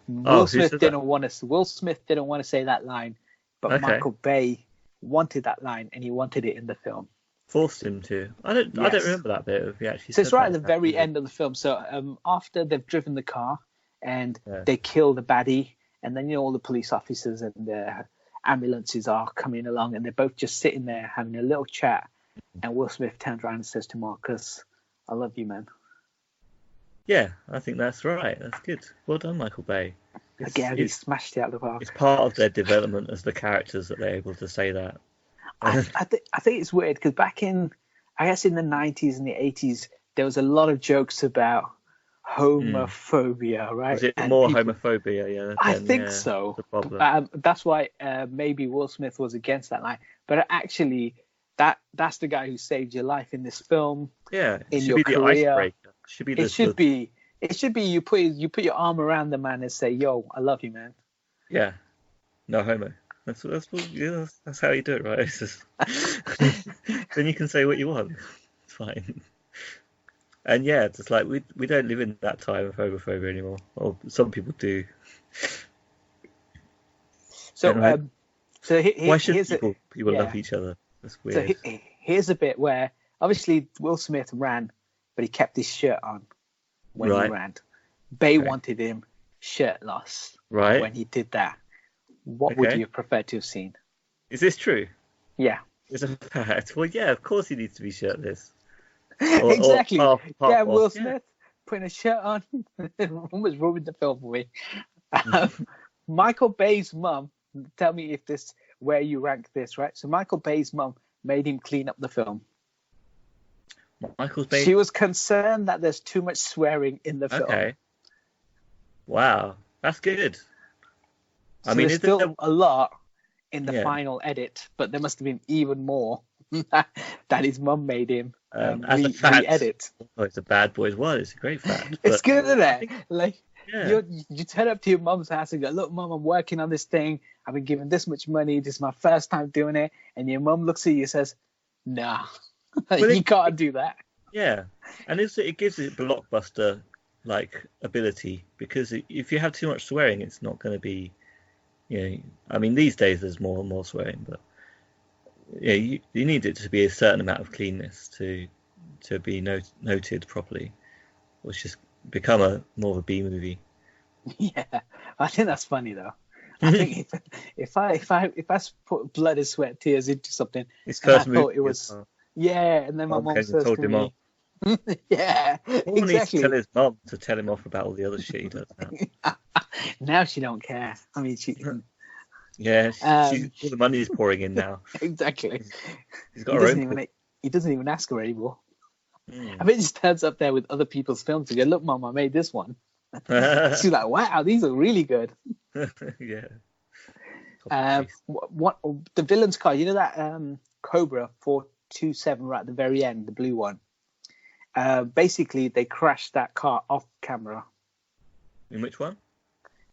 Will Smith didn't want to say that line, but Michael Bay wanted that line, and he wanted it in the film. Forced him to. I don't remember that bit. If he actually. So it's right at the very end of the film. So after they've driven the car and they kill the baddie, and then all the police officers and the ambulances are coming along, and they're both just sitting there having a little chat. And Will Smith turns around and says to Marcus, "I love you, man." Yeah, I think that's right. That's good. Well done, Michael Bay. Again, he smashed it out of the park. It's part of their development as the characters that they're able to say that. I think it's weird because back in I guess in the 90s and the 80s, there was a lot of jokes about homophobia, right? Was it And more people, homophobia? Yeah, I then, think yeah, so. the problem. That's why maybe Will Smith was against that line. But actually, that's the guy who saved your life in this film, Yeah, it in should your be the career. icebreaker. It should be It the should be. It should be you put your arm around the man and say, "Yo, I love you, man." yeah, no homo. Yeah, that's how you do it, right? It's just then you can say what you want. It's fine. And yeah, it's just like we don't live in that time of homophobia anymore. Or some people do. And So like, why should here's a people love yeah. each other? That's So weird. here's a bit where obviously Will Smith ran, but he kept his shirt on when he Right. ran. Bay Okay. wanted him shirtless Right. when he did that. What would Okay. you have preferred to have seen? Is this true? Yeah, Is it a fact? Well, yeah, of course he needs to be shirtless. Or exactly. half Yeah, off. Will Yeah. Smith putting a shirt on almost ruined the film for me. Mm. Michael Bay's mum, tell me if this where you rank this, right? So Michael Bay's mum made him clean up the film. Michael's baby. She was concerned that there's too much swearing in the film. Okay. Wow, that's good. So I mean, there's isn't still a lot in the yeah. final edit, but there must have been even more that his mum made him As a fact, re-edit. oh, it's a Bad Boys one. It's a great fact. It's But good, isn't I it? think, Like yeah. you turn up to your mum's house and go, "Look, mum, I'm working on this thing. I've been given this much money. This is my first time doing it." And your mum looks at you and says, "Nah, you can't do that." Yeah, and it gives it blockbuster like ability because if you have too much swearing, it's not going to be, I mean these days there's more and more swearing, but yeah, you need it to be a certain amount of cleanness to be noted properly, which just become more of a B movie. Yeah, I think that's funny though. I think if I put blood and sweat, tears into something, His and I first thought movie. it was yeah, and then my Mom mum came and says told to him off. me, yeah, All he needs to tell exactly. his mum to tell him off about all the other shit he does now. Now she don't care. I mean, Yeah, all the money is pouring in now. exactly. He's got her own. He doesn't even ask her anymore. Mm. I bet he stands up there with other people's films and go, "Look, mum, I made this one." She's like, "Wow, these are really good." Yeah. What the villain's car? You know that Cobra 427 right at the very end, the blue one. Basically, they crashed that car off camera. In which one?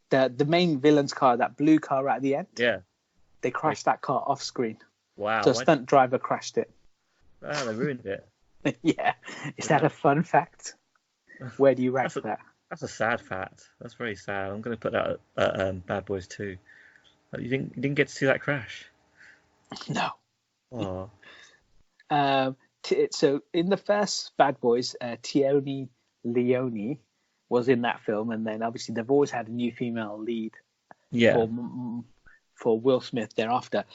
The main villain's car, that blue car right at the end. Yeah. They crashed that car off screen. Wow. So a stunt driver crashed it. Wow, they ruined it. Yeah. Is that a fun fact? Where do you rank that? That's a sad fact. That's very sad. I'm going to put that at Bad Boys 2. You didn't get to see that crash. No. Oh. So in the first Bad Boys, Tioni Leone was in that film, and then obviously they've always had a new female lead Yeah. for Will Smith thereafter.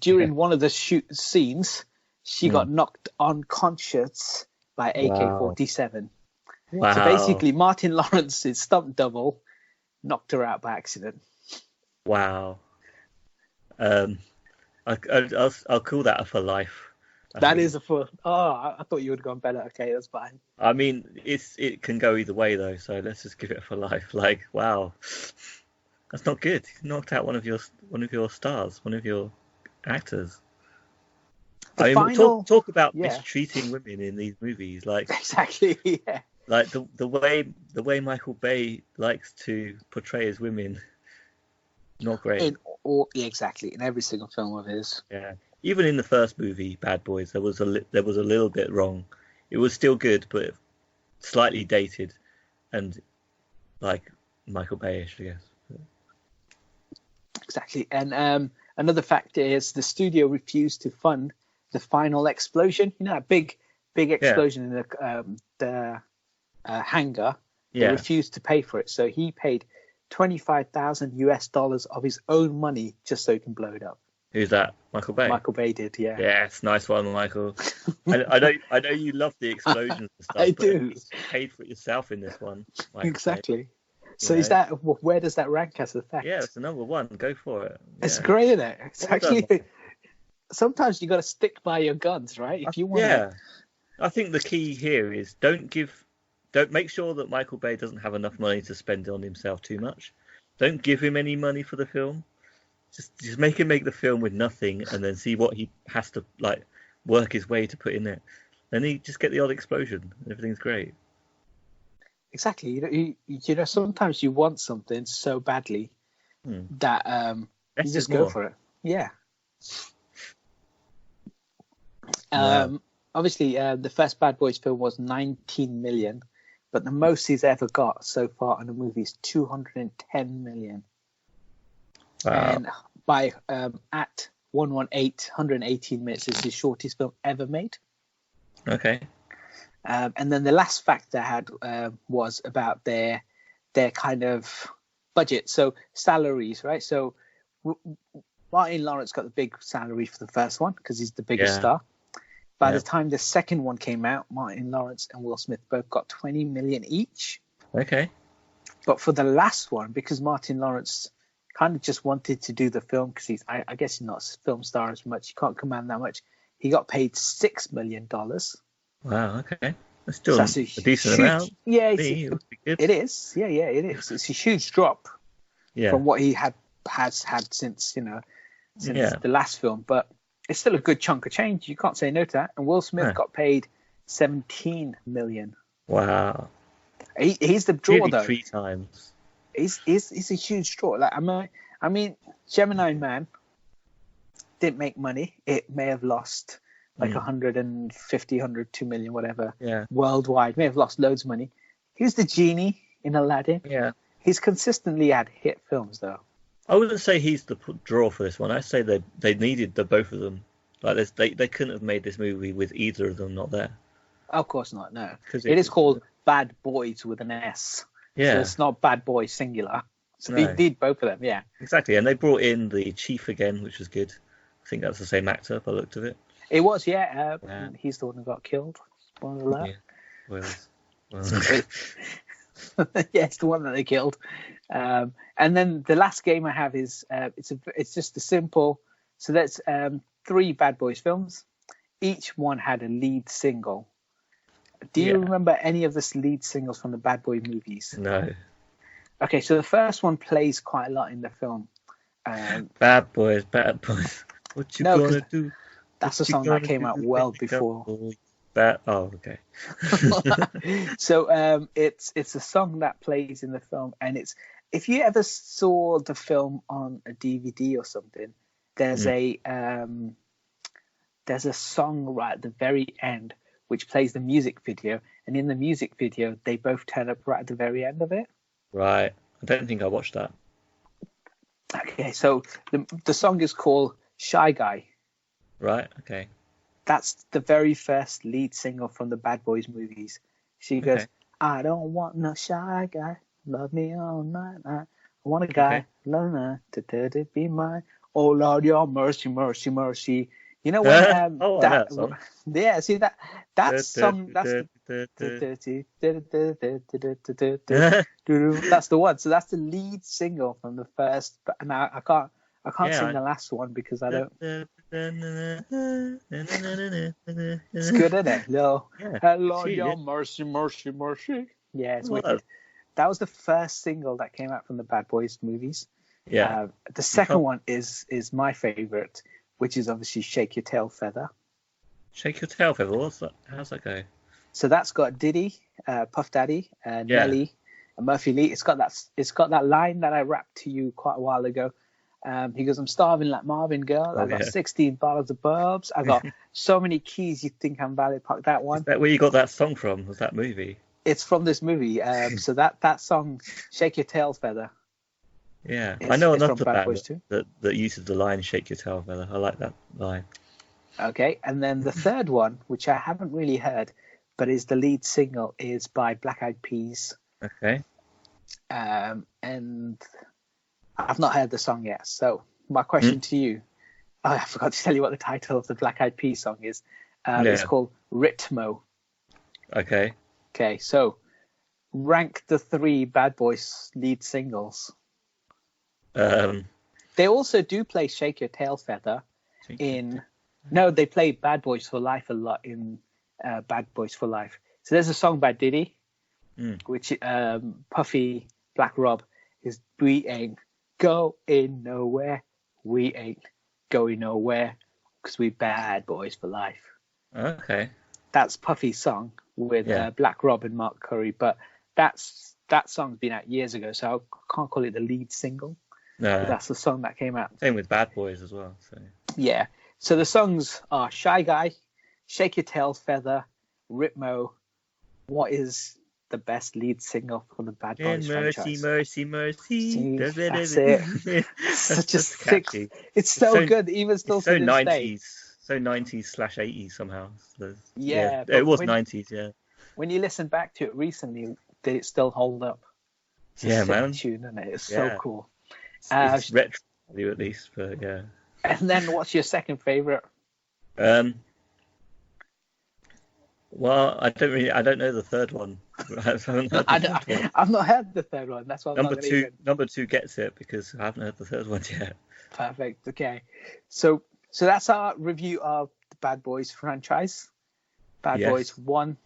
During one of the shoot scenes, she got knocked unconscious by AK-47. Wow. So basically, Martin Lawrence's stunt double knocked her out by accident. Wow. I'll call that a for life. That is a full. Oh, I thought you would have gone better. Okay, that's fine. I mean, it can go either way though, so let's just give it a for life. Like, wow, that's not good. You knocked out one of your stars, one of your actors. Talk about mistreating women in these movies, like exactly, yeah. Like the way Michael Bay likes to portray his women, not great. Exactly, in every single film of his. Yeah. Even in the first movie, Bad Boys, there was a little bit wrong. It was still good, but slightly dated, and like Michael Bay-ish, I guess. Exactly, and another fact is the studio refused to fund the final explosion. You know, that big explosion in the hangar. Yeah. They refused to pay for it, so he paid $25,000 of his own money just so he can blow it up. Who's that? Michael Bay. Michael Bay did, yeah. Yes, nice one, Michael. I know you love the explosions and stuff. I but do. You paid for it yourself in this one. Michael Exactly. Bay. So is that where does that rank as a fact? Yeah, it's the number one. Go for it. It's great, isn't it? It's Well actually done. sometimes you got to stick by your guns, right? If you want to. I think the key here is don't make sure that Michael Bay doesn't have enough money to spend on himself too much. Don't give him any money for the film. Just make him make the film with nothing, and then see what he has to like work his way to put in it. Then he just get the odd explosion, and everything's great. Exactly. You know, sometimes you want something so badly that you just go for it. Yeah. Obviously, the first Bad Boys film was 19 million, but the most he's ever got so far in a movie is 210 million. Wow. And by at 118 minutes is the shortest film ever made. Okay. And then the last fact I had was about their kind of budget. So salaries, right? So Martin Lawrence got the big salary for the first one because he's the biggest star. By the time the second one came out, Martin Lawrence and Will Smith both got 20 million each. Okay. But for the last one, because Martin Lawrence kind of just wanted to do the film because I guess he's not a film star as much. He can't command that much. He got paid $6 million. Wow. Okay. That's still a decent amount. Yeah, it is. Yeah, it is. It's a huge drop from what he has had since the last film. But it's still a good chunk of change. You can't say no to that. And Will Smith got paid 17 million. Wow. He's the draw, Nearly though. 3 times. He's a huge draw. Like I mean, Gemini Man didn't make money. It may have lost like 102 million, whatever. Yeah. Worldwide, may have lost loads of money. He's the genie in Aladdin. Yeah. He's consistently had hit films, though. I wouldn't say he's the draw for this one. I'd say they needed the both of them. Like they couldn't have made this movie with either of them not there. Of course not. No, it is called Bad Boys with an S. Yeah, so it's not Bad Boy singular. So they did both of them. Yeah, exactly. And they brought in the chief again, which was good. I think that's the same actor by the look of it. It was, yeah. He's the one who got killed. Spoiler alert. Yeah. Yeah, it's the one that they killed. And then the last game I have is it's just a simple. So that's 3 Bad Boys films. Each one had a lead single. Do you remember any of the lead singles from the Bad Boy movies? No. Okay, so the first one plays quite a lot in the film. Bad Boys, what you gonna do? That's a song that came out well before. Okay. So it's a song that plays in the film, and it's if you ever saw the film on a DVD or something, there's a song right at the very end which plays the music video, and in the music video they both turn up right at the very end of it. Right. I don't think I watched that. Okay, so the song is called Shy Guy. Right, okay. That's the very first lead single from the Bad Boys movies. She goes, I don't want no shy guy, love me all night. I want a guy, love me, to be mine. Oh Lord, your mercy, mercy, mercy. You know when that song. Yeah, see that song, that's that's the one. So that's the lead single from the first. Now I can't sing the last one because I don't. It's good, isn't it? No. Hello, your mercy, mercy, mercy. Yeah, it's wicked. That was the first single that came out from the Bad Boys movies. Yeah. The second one is my favorite, which is obviously Shake Your Tail Feather. Shake Your Tail Feather? What's that? How's that go? So that's got Diddy, Puff Daddy, Nelly, and Murphy Lee. It's got that line that I rapped to you quite a while ago. He goes, I'm starving like Marvin, girl. I got 16 bottles of bubs. I got so many keys you think I'm valid. Park that one. Is that where you got that song from? Was that movie? It's from this movie. So that song, Shake Your Tail Feather. Yeah, I know another band that uses the line "Shake Your Tail Feather." I like that line. Okay, and then the third one, which I haven't really heard, but is the lead single, is by Black Eyed Peas. Okay. And I've not heard the song yet. So my question to you, I forgot to tell you what the title of the Black Eyed Peas song is. It's called Ritmo. Okay. Okay, so rank the 3 Bad Boys lead singles. They also do play Shake Your Tail Feather in No, they play Bad Boys for Life a lot in Bad Boys for Life. So there's a song by Diddy, which Puffy, Black Rob is "We ain't going nowhere, we ain't going nowhere, because we bad boys for life." Okay. That's Puffy's song with Black Rob and Mark Curry, but that song's been out years ago, so I can't call it the lead single. No. But that's the song that came out. Same with Bad Boys as well. So. Yeah. So the songs are Shy Guy, Shake Your Tail Feather, Ritmo. What is the best lead single for the Bad Boys franchise? Mercy. That's it. Such a sick. It's so good, even still to this 90s, day. So 90s/80s somehow. So, yeah, it was 90s. Yeah. When you listen back to it recently, did it still hold up? It's a sick tune, isn't it? It's so cool. It's retro value at least, but yeah. And then, what's your second favorite? Well, I don't know the third one. I've not heard the third one. That's why number two gets it because I haven't heard the third one yet. Perfect. Okay, so that's our review of the Bad Boys franchise. Bad Boys 1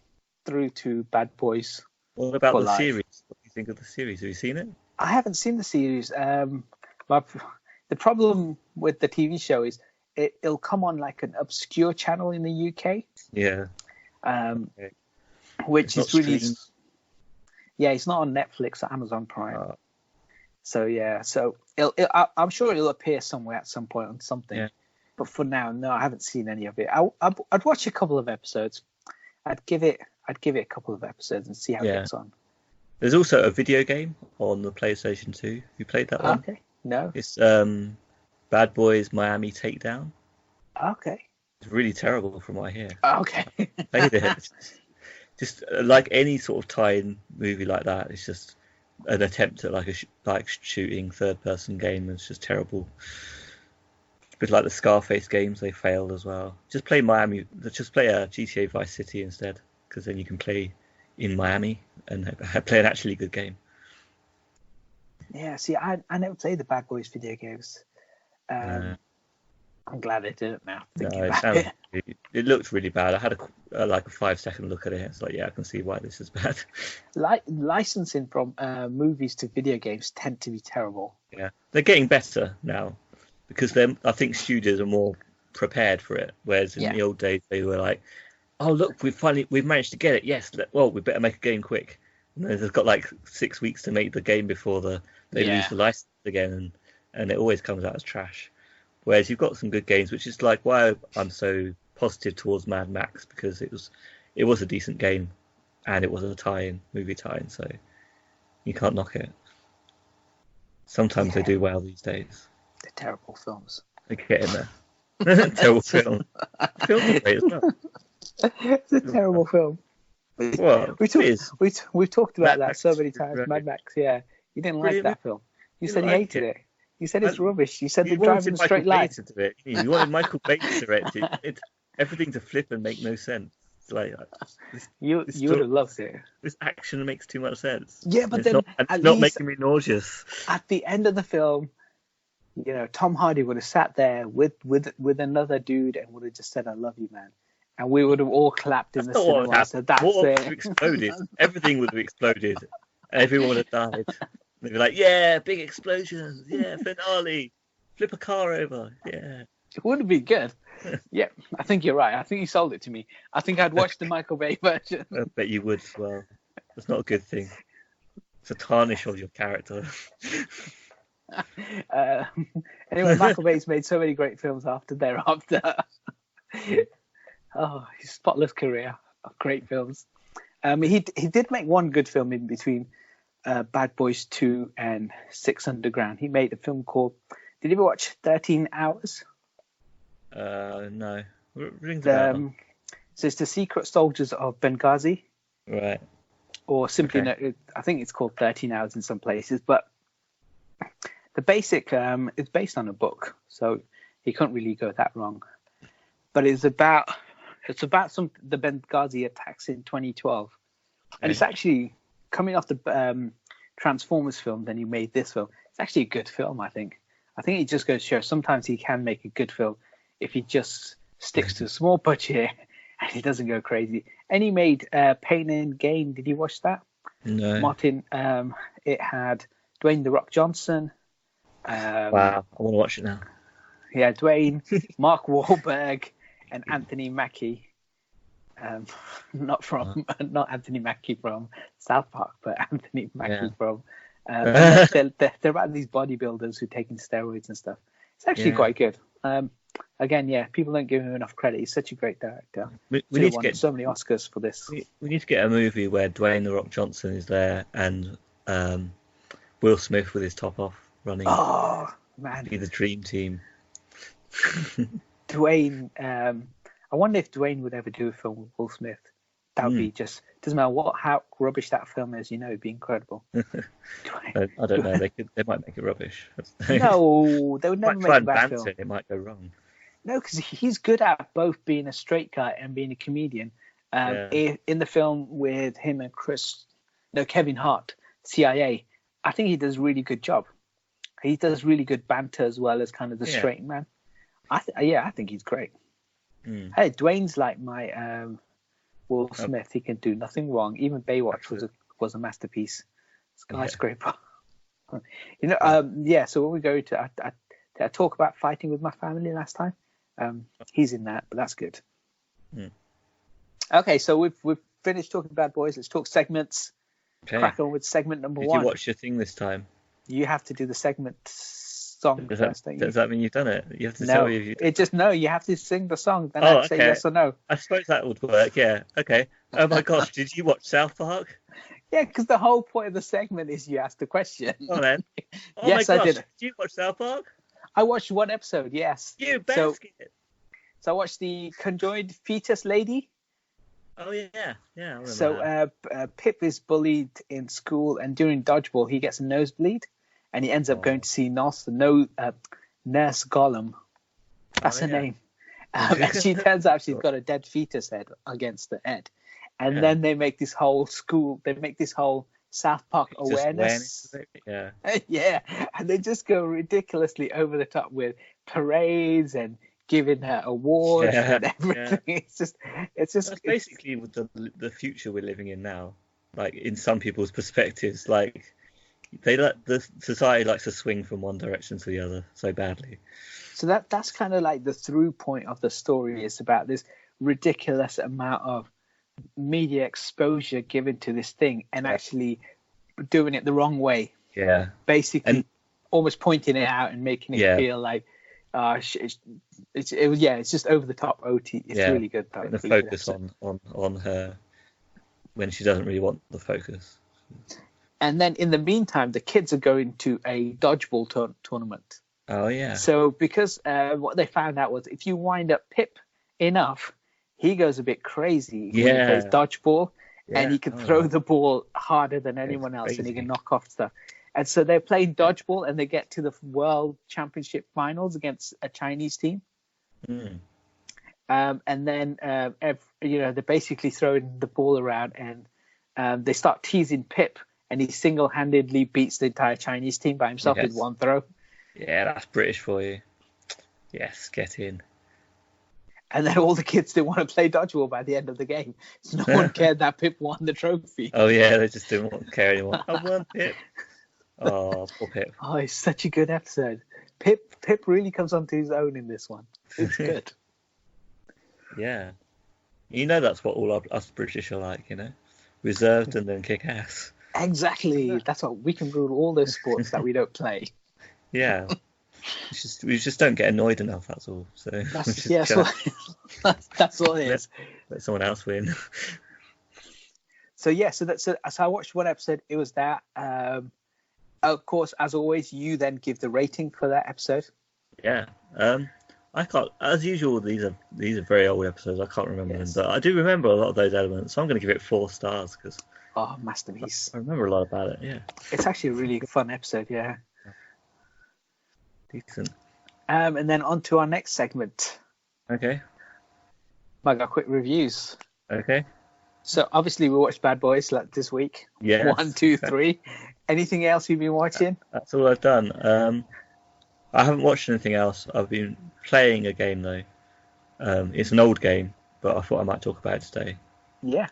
through to Bad Boys. What about the series? What do you think of the series? Have you seen it? I haven't seen the series. The problem with the TV show is it'll come on like an obscure channel in the UK. Yeah. Which is really it's not on Netflix or Amazon Prime. So I'm sure it'll appear somewhere at some point on something. Yeah. But for now, no, I haven't seen any of it. I'd watch a couple of episodes. I'd give it a couple of episodes and see how it gets on. There's also a video game on the PlayStation 2. You played that one? Okay. No. It's Bad Boys Miami Takedown. Okay. It's really terrible from what I hear. Okay. I played it. Just like any sort of tie-in movie like that, it's just an attempt at like shooting third-person game. It's just terrible. A bit like the Scarface games, they failed as well. Just play GTA Vice City instead, because then you can play in Miami and play an actually good game. Yeah, see, I never played the Bad Boys video games. I'm glad they did it now. It looked really bad. I had a 5-second look at it. It's like, yeah, I can see why this is bad. Licensing from movies to video games tend to be terrible. Yeah, they're getting better now because I think studios are more prepared for it. Whereas in the old days, they were like, "Oh, look, we've managed to get it. Yes, we better make a game quick." And they've got like 6 weeks to make the game before they lose the license again, and it always comes out as trash. Whereas you've got some good games, which is like why I'm so positive towards Mad Max, because it was a decent game, and it was a movie tie-in, so you can't knock it. Sometimes they do well these days. They're terrible films. They get in there. Terrible film. Films are great as well. It's a terrible film. Well, we've talked about that so many times. Right. Mad Max, yeah. You didn't like that film. You said you hated it. You said it's rubbish. You said they're driving a straight line. You wanted Michael Bay to direct it. Everything to flip and make no sense. It's like you would have loved it. This action makes too much sense. Yeah, but it's not making me nauseous. At the end of the film, Tom Hardy would have sat there with another dude and would have just said, "I love you, man." And we would have all clapped in the cinema. So that's it. Exploded. Everything would have exploded. Everyone would have died. They'd be like, "Yeah, big explosions. Yeah, finale. Flip a car over. Yeah." It would have been good. Yeah, I think you're right. I think you sold it to me. I think I'd watch the Michael Bay version. I bet you would as well. That's not a good thing. It's a tarnish of your character. Anyway, Michael Bay's made so many great films thereafter. Oh, his spotless career of great films. He did make one good film in between Bad Boys 2 and 6 Underground. He made a film called... Did you ever watch 13 Hours? No. So it's The Secret Soldiers of Benghazi. Right. Or simply, I think it's called 13 Hours in some places. But the basic, it's based on a book. So he couldn't really go that wrong. But it's about the Benghazi attacks in 2012. Okay. And it's actually coming off the Transformers film. Then he made this film. It's actually a good film, I think. I think it just goes to show sometimes he can make a good film if he just sticks to a small budget, and he doesn't go crazy. And he made Pain and Gain. Did you watch that? No. Martin, it had Dwayne The Rock Johnson. Wow, I want to watch it now. Yeah, Dwayne, Mark Wahlberg, and Anthony Mackie. Not Anthony Mackie from South Park, but Anthony Mackie from. They're about these bodybuilders who are taking steroids and stuff. It's actually quite good. Again, people don't give him enough credit. He's such a great director. We need to get so many Oscars for this. We need to get a movie where Dwayne The Rock Johnson is there and Will Smith with his top off running. Oh man, be the dream team. Dwayne. I wonder if Dwayne would ever do a film with Will Smith. That would be just, doesn't matter how rubbish that film is, it'd be incredible. I don't know. They might make it rubbish. No, they would never make a bad film. It might go wrong. No, because he's good at both being a straight guy and being a comedian. In the film with him and Kevin Hart, CIA, I think he does a really good job. He does really good banter as well as kind of the straight man. I think he's great. Hey, Dwayne's like my Will Smith. He can do nothing wrong. Even Baywatch was a masterpiece. Skyscraper. So when we go to, I talk about fighting with my family last time. He's in that, but that's good. Okay, so we've finished talking Bad Boys. Let's talk segments. Okay. Crack on with segment number 1. Did you watch your thing this time? You have to do the segment song first, don't you? Does that mean you've done it? You have to tell me if you did. You have to sing the song, then I'd say yes or no. I suppose that would work, yeah. Okay. Oh my gosh, did you watch South Park? Yeah, because the whole point of the segment is you ask the question. Oh, then. Oh yes, my gosh, I did. Did you watch South Park? I watched one episode, yes. You basket. So I watched the conjoined fetus lady. Oh, yeah. Yeah, I so Pip is bullied in school, and during dodgeball, he gets a nosebleed, and he ends up going to see Nurse Gollum. That's her name. And she turns out she's got a dead fetus head against the head. And then they make this whole South Park awareness. Yeah. And they just go ridiculously over the top with parades and giving her awards and everything. Yeah. It's just That's basically the future we're living in now. Like, in some people's perspectives, like, the society likes to swing from one direction to the other so badly. So that's kind of like the through point of the story. Is about this ridiculous amount of media exposure given to this thing, and actually doing it the wrong way. Yeah. Basically, almost pointing it out and making it feel like, it's just over the top OT. It's really good though. The focus on her when she doesn't really want the focus. And then in the meantime, the kids are going to a dodgeball tournament. Oh yeah. So because what they found out was if you wind up Pip enough, he goes a bit crazy when he plays dodgeball, and he can throw the ball harder than anyone else, and he can knock off stuff. And so they're playing dodgeball, and they get to the World Championship finals against a Chinese team. And then they're basically throwing the ball around, and they start teasing Pip, and he single-handedly beats the entire Chinese team by himself with one throw. Yeah, that's British for you. Yes, get in. And then all the kids didn't want to play dodgeball by the end of the game. So no one cared that Pip won the trophy. Oh, yeah, they just didn't care anymore. I won, Pip. Oh, poor Pip. Oh, it's such a good episode. Pip really comes onto his own in this one. It's good. Yeah. That's what all us British are like, reserved and then kick ass. Exactly. That's what we can rule all those sports that we don't play. Yeah. We just don't get annoyed enough, that's all. So that's all it is. Let someone else win. So I watched one episode. It was that. Of course, as always, you then give the rating for that episode. Yeah. I can't. As usual, these are very old episodes. I can't remember them, but I do remember a lot of those elements. So I'm going to give it 4 stars because. Oh, masterpiece! I remember a lot about it. Yeah. It's actually a really fun episode. Yeah. Decent. And then on to our next segment. Okay. I got quick reviews. Okay. So obviously we watched Bad Boys this week. Yeah. 1, 2, 3. Anything else you've been watching? That's all I've done. I haven't watched anything else. I've been playing a game though. It's an old game, but I thought I might talk about it today. Yeah.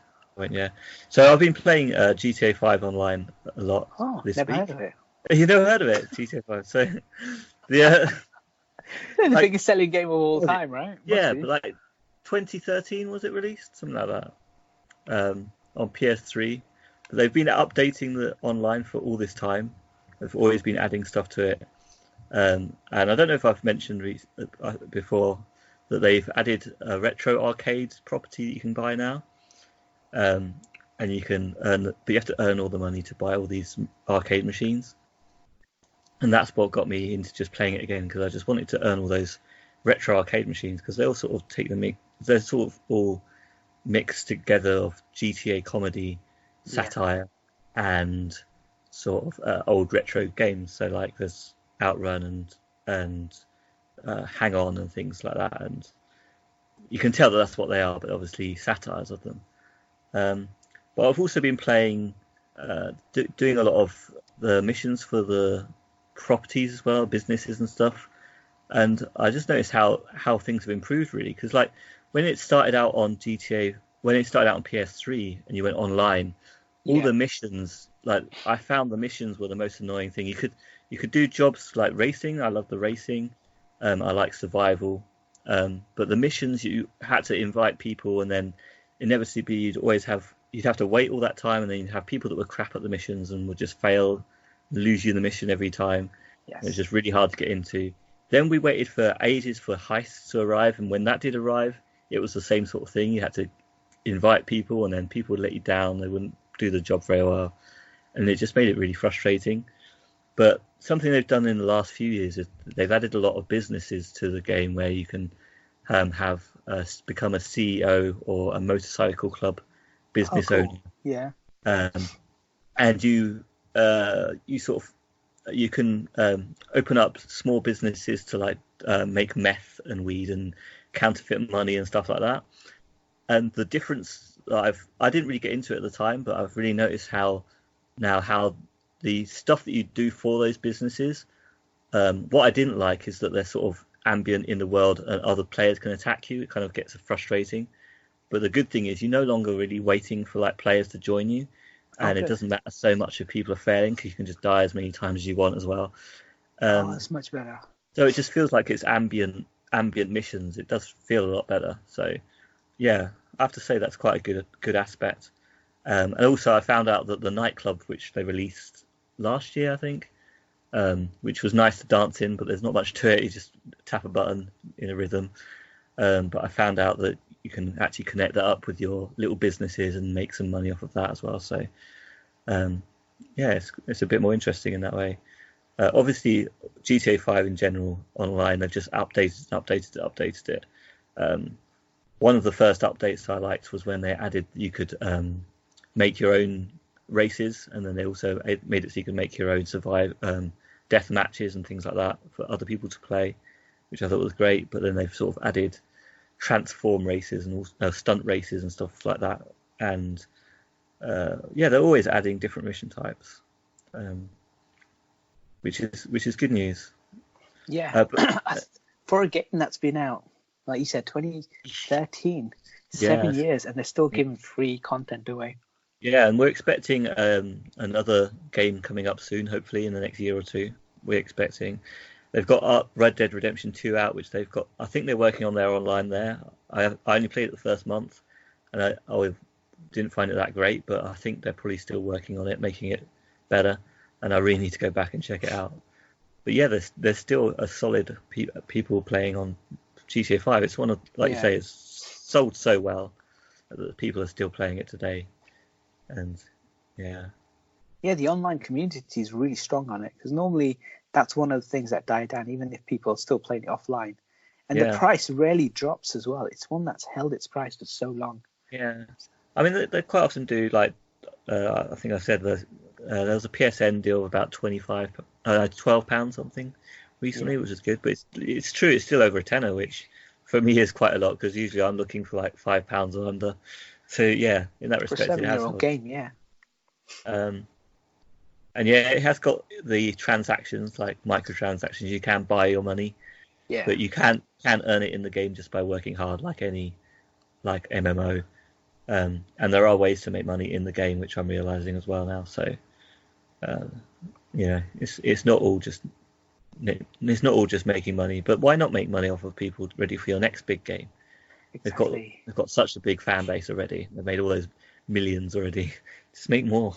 Yeah. So I've been playing GTA 5 online a lot Oh, this never week. heard of it. You never heard of it, GTA 5? So the The like biggest selling game of all time, right? Must yeah, be. but like 2013 was it released, something like that, on PS3. But they've been updating the online for all this time. They've always been adding stuff to it. And I don't know if I've mentioned before that they've added a retro arcade property that you can buy now. And you can earn, but you have to earn all the money to buy all these arcade machines. And that's what got me into just playing it again, because I just wanted to earn all those retro arcade machines, because they all sort of they're sort of all mixed together of GTA comedy, satire, and sort of old retro games. So like there's Outrun and Hang On and things like that, and you can tell that that's what they are, but obviously satires of them. But I've also been playing, doing a lot of the missions for the properties as well, businesses and stuff. And I just noticed how things have improved really, because like when it started out on GTA, when it started out on PS3 and you went online, all the missions, like I found the missions were the most annoying thing. You could do jobs like racing. I love the racing. I like survival. But the missions, you had to invite people, and then inevitably you'd have to wait all that time, and then you'd have people that were crap at the missions and would just fail, lose you in the mission every time. Yes. It was just really hard to get into. Then we waited for ages for heists to arrive, and when that did arrive, it was the same sort of thing. You had to invite people, and then people would let you down. They wouldn't do the job very well, and it just made it really frustrating. But something they've done in the last few years is they've added a lot of businesses to the game where you can become a CEO or a motorcycle club business owner. Yeah. And you sort of you can open up small businesses to like make meth and weed and counterfeit money and stuff like that. And the difference that I didn't really get into it at the time, but I've really noticed how the stuff that you do for those businesses, what I didn't like is that they're sort of ambient in the world and other players can attack you. It kind of gets frustrating. But the good thing is you're no longer really waiting for like players to join you, and it doesn't matter so much if people are failing, because you can just die as many times as you want as well. That's much better. So it just feels like it's ambient missions. It does feel a lot better. So yeah, I have to say that's quite a good aspect. And also I found out that the nightclub, which they released last year, I think, which was nice to dance in, but there's not much to it. You just tap a button in a rhythm. But I found out that you can actually connect that up with your little businesses and make some money off of that as well. So yeah, it's a bit more interesting in that way. Obviously, GTA 5 in general online, they've just updated it. One of the first updates I liked was when they added you could make your own races, and then they also made it so you could make your own death matches and things like that for other people to play, which I thought was great. But then they've sort of added transform races and stunt races and stuff like that. And yeah, they're always adding different mission types, which is good news. Yeah, for a game that's been out, like you said, 2013, 7 years, and they're still giving free content away. Yeah, and we're expecting another game coming up soon, hopefully in the next year or two. We're expecting. They've got Red Dead Redemption 2 out, which they've got. I think they're working on their online there. I only played it the first month, and I didn't find it that great, but I think they're probably still working on it, making it better. And I really need to go back and check it out. But yeah, there's still a solid people playing on GTA 5. It's one of, like you say, it's sold so well that people are still playing it today. And yeah, the online community is really strong on it, because normally that's one of the things that die down, even if people are still playing it offline. And the price rarely drops as well. It's one that's held its price for so long. Yeah, I mean they quite often do, like I think I said there was a PSN deal of about £12 something recently, which is good. But it's true, it's still over a tenner, which for me is quite a lot, because usually I'm looking for like £5 or under. So yeah, in that respect, for a 7-year-old game, and yeah, it has got the transactions, like microtransactions. You can buy your money, Yeah. But you can earn it in the game just by working hard, like any MMO. And there are ways to make money in the game, which I'm realizing as well now. So, it's not all just making money. But why not make money off of people ready for your next big game? Exactly. They've got such a big fan base already. They've made all those millions already. Just make more.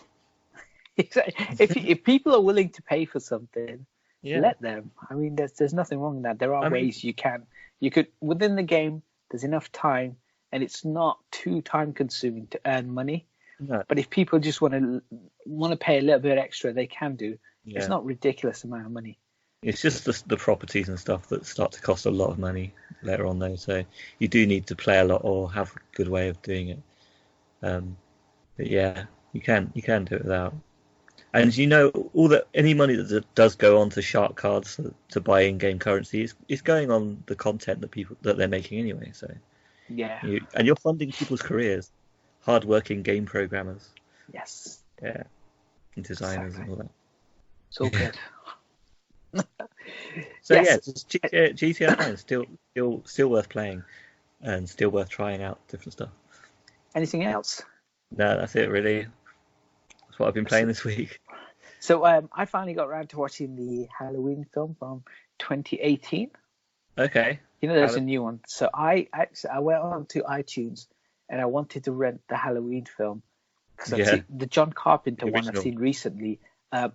If people are willing to pay for something, Yeah. let them. I mean, there's nothing wrong with that. There are ways you could within the game. There's enough time, and it's not too time consuming to earn money. No. But if people just want to pay a little bit extra, they can do. Yeah. It's not ridiculous amount of money. It's just the properties and stuff that start to cost a lot of money later on, though. So you do need to play a lot or have a good way of doing it. But yeah, you can do it without. And any money that does go on to shark cards to buy in-game currency is going on the content that they're making anyway. So yeah, you're funding people's careers, hard-working game programmers. Yes. Yeah, and designers and all that. It's all good. So yes. just GTA Online is still worth playing, and still worth trying out different stuff. Anything else? No, that's it really. That's what I've been playing this week. So I finally got around to watching the Halloween film from 2018. Okay. There's a new one. So I went on to iTunes and I wanted to rent the Halloween film because I've seen the John Carpenter one I've seen recently.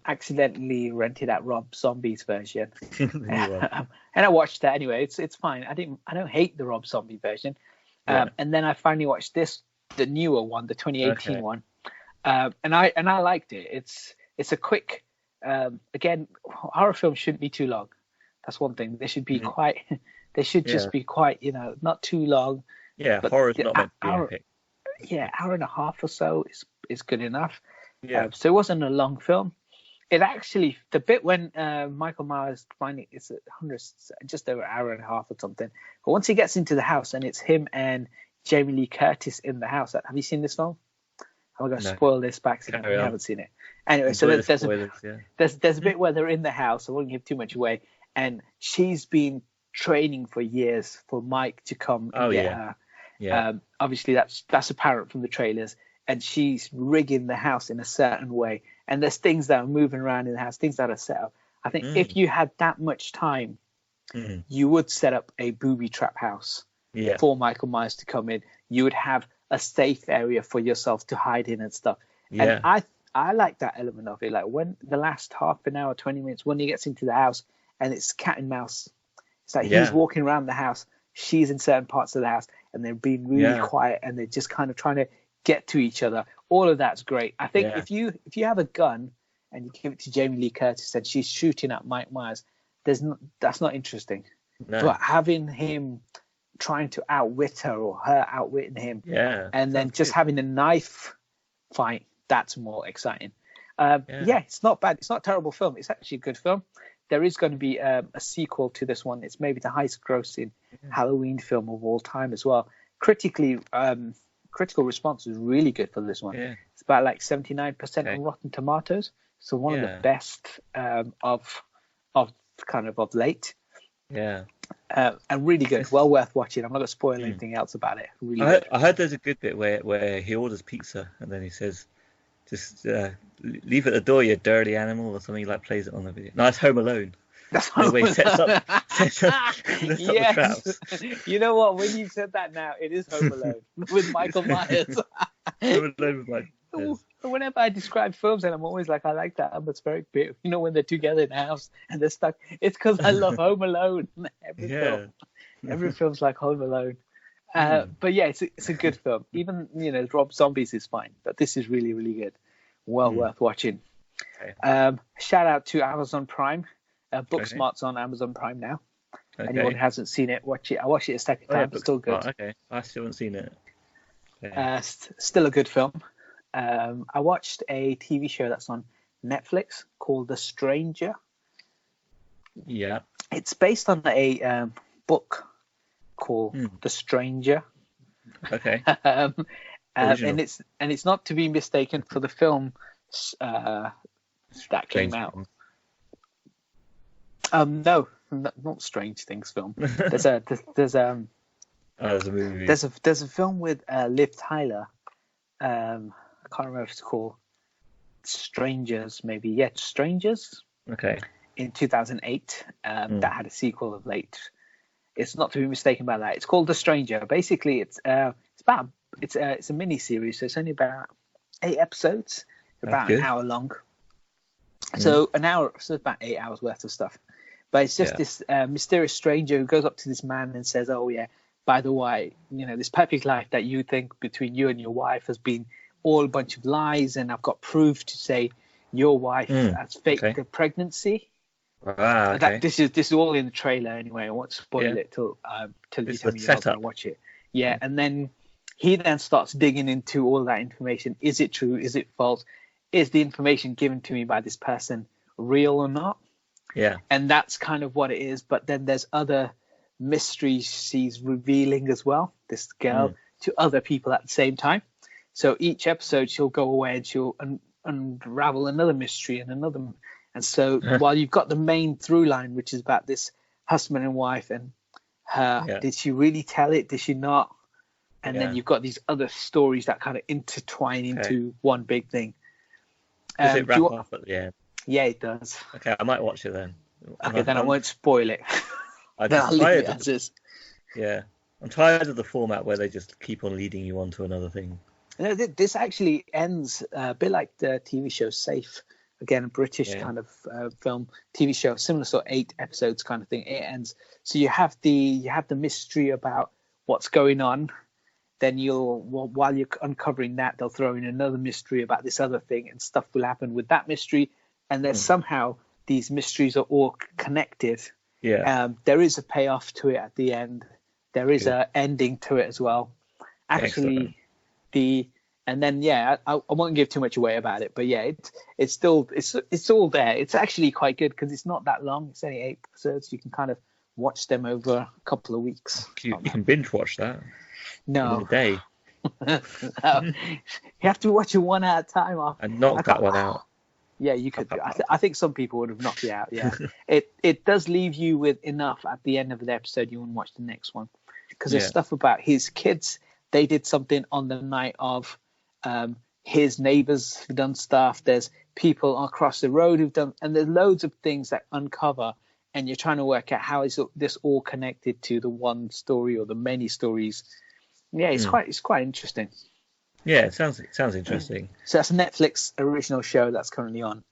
Accidentally rented out Rob Zombie's version, and I watched that anyway. It's fine. I don't hate the Rob Zombie version. And then I finally watched the newer one, the 2018 one, and I liked it. It's a quick. Again, horror films shouldn't be too long. That's one thing. They should be quite. They should just be quite. Not too long. Yeah, horror's not meant to be epic. Yeah, hour and a half or so is good enough. Yeah. So it wasn't a long film. It actually, the bit when Michael Myers finally, it's just over an hour and a half or something. But once he gets into the house and it's him and Jamie Lee Curtis in the house. Have you seen this film? I'm going to spoil this by accident if you haven't seen it. Anyway, so there's a bit where they're in the house. I won't give too much away. And she's been training for years for Mike to come and get her. Yeah. Obviously, that's apparent from the trailers. And she's rigging the house in a certain way. And there's things that are moving around in the house, things that are set up. I think if you had that much time, you would set up a booby trap house for Michael Myers to come in. You would have a safe area for yourself to hide in and stuff. Yeah. And I like that element of it. Like when the last half an hour, 20 minutes, when he gets into the house and it's cat and mouse. It's like he's walking around the house, she's in certain parts of the house, and they're being really quiet and they're just kind of trying to get to each other. All of that's great. I think if you have a gun and you give it to Jamie Lee Curtis and she's shooting at Mike Myers, that's not interesting. No. But having him trying to outwit her or her outwitting him, and then just having a knife fight, that's more exciting. It's not bad. It's not a terrible film. It's actually a good film. There is going to be a sequel to this one. It's maybe the highest grossing Halloween film of all time as well. Critical response is really good for this one. Yeah. It's about like 79% on Rotten Tomatoes. So one of the best of late. Yeah. And really good. Well worth watching. I'm not going to spoil anything else about it. Really good. I heard there's a good bit where he orders pizza and then he says, just leave it at the door, you dirty animal, or something. Like plays it on the video. No, it's Home Alone. That's Home Alone. Sets up the traps. You know what? When you said that now, it is Home Alone with Michael Myers. Home Alone with Michael Myers. Whenever I describe films, and I'm always like, I like that atmospheric bit. When they're together in the house and they're stuck. It's because I love Home Alone. Every film's like Home Alone. But yeah, it's a good film. Even Rob Zombies is fine, but this is really, really good. Well worth watching. Okay. Shout out to Amazon Prime. Booksmart's on Amazon Prime now. Okay. Anyone who hasn't seen it, watch it. I watched it a second time. It's still good. Okay, I still haven't seen it. Okay. Still a good film. I watched a TV show that's on Netflix called The Stranger. Yeah. It's based on a book called The Stranger. Okay. And it's not to be mistaken for the film that came out. No, not Strange Things film. There's a There's a movie. there's a film with Liv Tyler. I can't remember if it's called Strangers, maybe. Yeah, Strangers. Okay. In 2008, that had a sequel of late. It's not to be mistaken by that. It's called The Stranger. Basically, it's a mini series, so it's only about 8 episodes, about an hour long. So an hour, so about 8 hours worth of stuff. But it's just this mysterious stranger who goes up to this man and says, "Oh yeah, by the way, this perfect life that you think between you and your wife has been all a bunch of lies, and I've got proof to say your wife has faked the pregnancy." Okay. This is all in the trailer anyway. I won't spoil it till you tell me you're not going to watch it. Yeah, and then he then starts digging into all that information. Is it true? Is it false? Is the information given to me by this person real or not? Yeah. And that's kind of what it is. But then there's other mysteries she's revealing as well, this girl, to other people at the same time. So each episode she'll go away and she'll unravel another mystery and another. And so while you've got the main through line, which is about this husband and wife and her, did she really tell it? Did she not? And then you've got these other stories that kind of intertwine into one big thing. Does it wrap up at the end? Yeah, it does. Okay, I might watch it then. Okay, then I won't spoil it. I'm tired of I'm tired of the format where they just keep on leading you on to another thing. This actually ends a bit like the TV show Safe. Again, a British kind of film, TV show, similar sort of 8 episodes kind of thing. It ends. So you have the mystery about what's going on. Then while you're uncovering that, they'll throw in another mystery about this other thing, and stuff will happen with that mystery. And then somehow these mysteries are all connected. Yeah. There is a payoff to it at the end. There is an ending to it as well. Actually, and then I won't give too much away about it, but it's all there. It's actually quite good because it's not that long. It's only 8 episodes. You can kind of watch them over a couple of weeks. You can binge watch that. No. In a day. No. You have to watch it one at a time. And knock that one out. Yeah, you could. I think some people would have knocked it out. Yeah, it does leave you with enough at the end of the episode. You want to watch the next one because there's stuff about his kids. They did something on the night of. His neighbors have done stuff. There's people across the road who've done, and there's loads of things that uncover. And you're trying to work out how is this all connected to the one story or the many stories. Yeah, it's quite interesting. Yeah, it sounds interesting. So that's a Netflix original show that's currently on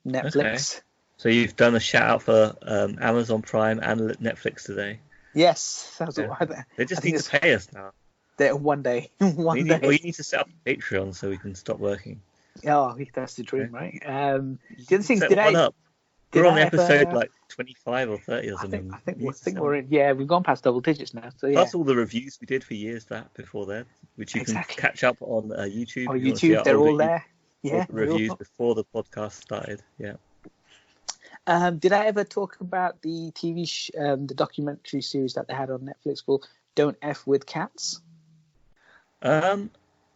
Netflix. Okay. So you've done a shout out for Amazon Prime and Netflix today. Yes, they just need to pay us now. One day. Well, you need to set up Patreon so we can stop working. Oh, that's the dream, right? The other thing, we're on episode like 25 or 30 or something. I think we're in. Yeah, we've gone past double digits now. So Plus all the reviews we did for years before that, which you can catch up on YouTube. On YouTube, they're all there. Yeah, reviews before the podcast started. Yeah. Did I ever talk about the the documentary series that they had on Netflix called "Don't F with Cats"? I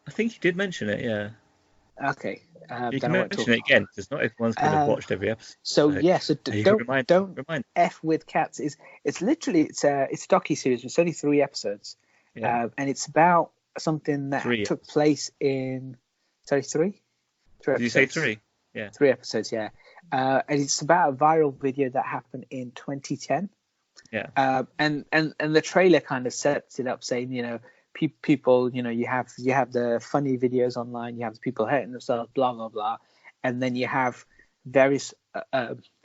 think you did mention it. Yeah. Okay. You can mention it again because not everyone's going to have watched every episode. So don't F with Cats. It's literally it's a docu-series. It's only 3 episodes, and it's about something that took place in 3. 3 Did you say 3? Yeah, 3 episodes. Yeah, and it's about a viral video that happened in 2010. Yeah, and the trailer kind of sets it up, saying people, you have the funny videos online, you have the people hurting themselves, blah blah blah, and then you have various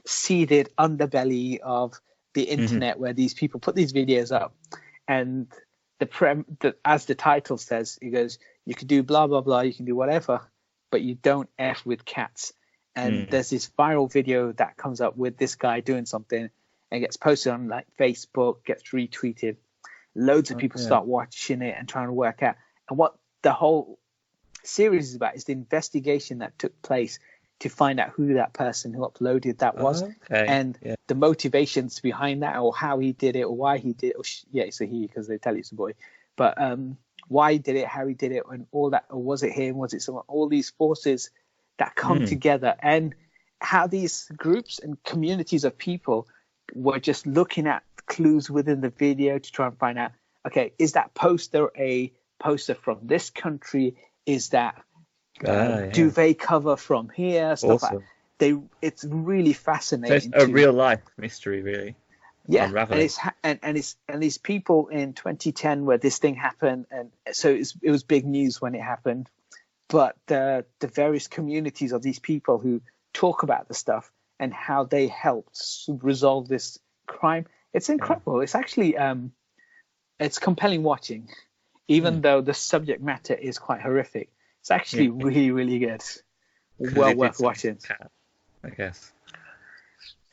seeded underbelly of the internet where these people put these videos up, and as the title says, it goes, you can do blah blah blah, you can do whatever, but you don't F with cats. And there's this viral video that comes up with this guy doing something and gets posted on like Facebook, gets retweeted. Loads of people start watching it and trying to work out. And what the whole series is about is the investigation that took place to find out who that person who uploaded that was, and the motivations behind that, or how he did it, or why he did it. It's a he because they tell you it's a boy. But why he did it, how he did it, and all that. Or was it him? Was it someone? All these forces that come together, and how these groups and communities of people were just looking at clues within the video to try and find out, okay, is that poster a poster from this country? Is that duvet cover from here? Stuff like that. It's really fascinating. So it's a real life mystery, really. Yeah, and these people in 2010 where this thing happened, and so it was big news when it happened. But the various communities of these people who talk about the stuff and how they helped resolve this crime, it's incredible. It's actually it's compelling watching, even though the subject matter is quite horrific. It's actually really, really good. Well worth watching. Cat, I guess.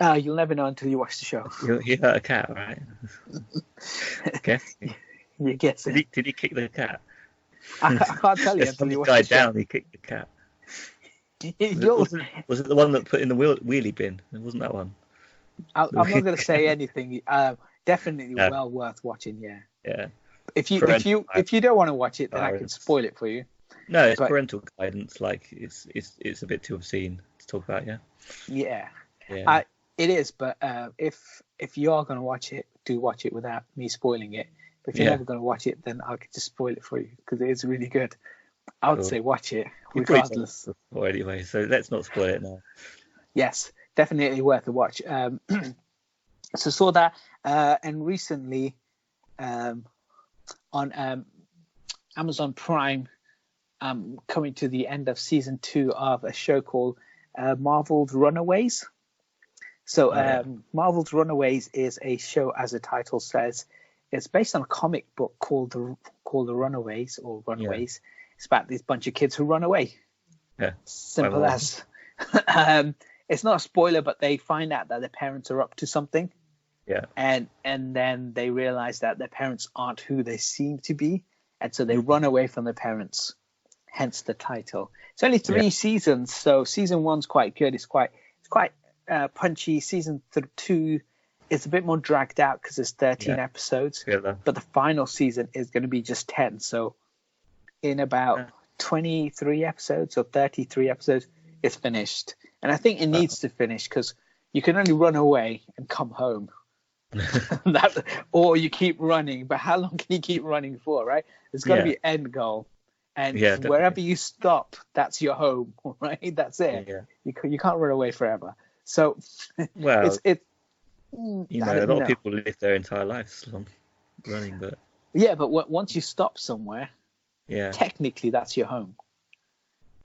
You'll never know until you watch the show. You hurt a cat, right? Guess. You guess it. Did he kick the cat? I can't tell you until you watch the show. Down, he kicked the cat. Was it the one that put in the wheelie bin? It wasn't that one. I'm not going to say anything. Definitely well worth watching. Yeah. Yeah. If you don't want to watch it, then I can spoil it for you. No, it's parental guidance. Like it's a bit too obscene to talk about. Yeah. Yeah. It is, but if you are going to watch it, do watch it without me spoiling it. But if you're never going to watch it, then I could just spoil it for you because it is really good. I would say watch it regardless. Anyway, so let's not spoil it now. Yes, definitely worth a watch. So saw that, and recently on Amazon Prime, coming to the end of season 2 of a show called Marvel's Runaways. So Marvel's Runaways is a show, as the title says. It's based on a comic book called the Runaways or Runaways. Yeah. It's about this bunch of kids who run away. Yeah. Simple as. It's not a spoiler, but they find out that their parents are up to something. Yeah. And then they realize that their parents aren't who they seem to be, and so they run away from their parents. Hence the title. It's only 3 seasons, so season 1's quite good. It's quite punchy. Season 2 is a bit more dragged out because there's 13 episodes, but the final season is going to be just 10. So in about 23 episodes or 33 episodes, it's finished. And I think it needs to finish because you can only run away and come home. Or you keep running, but how long can you keep running for, right? There's got to be an end goal. And wherever you stop, that's your home, right? That's it. Yeah. You can't run away forever. So, well, a lot of people live their entire lives running, but once you stop somewhere, technically that's your home.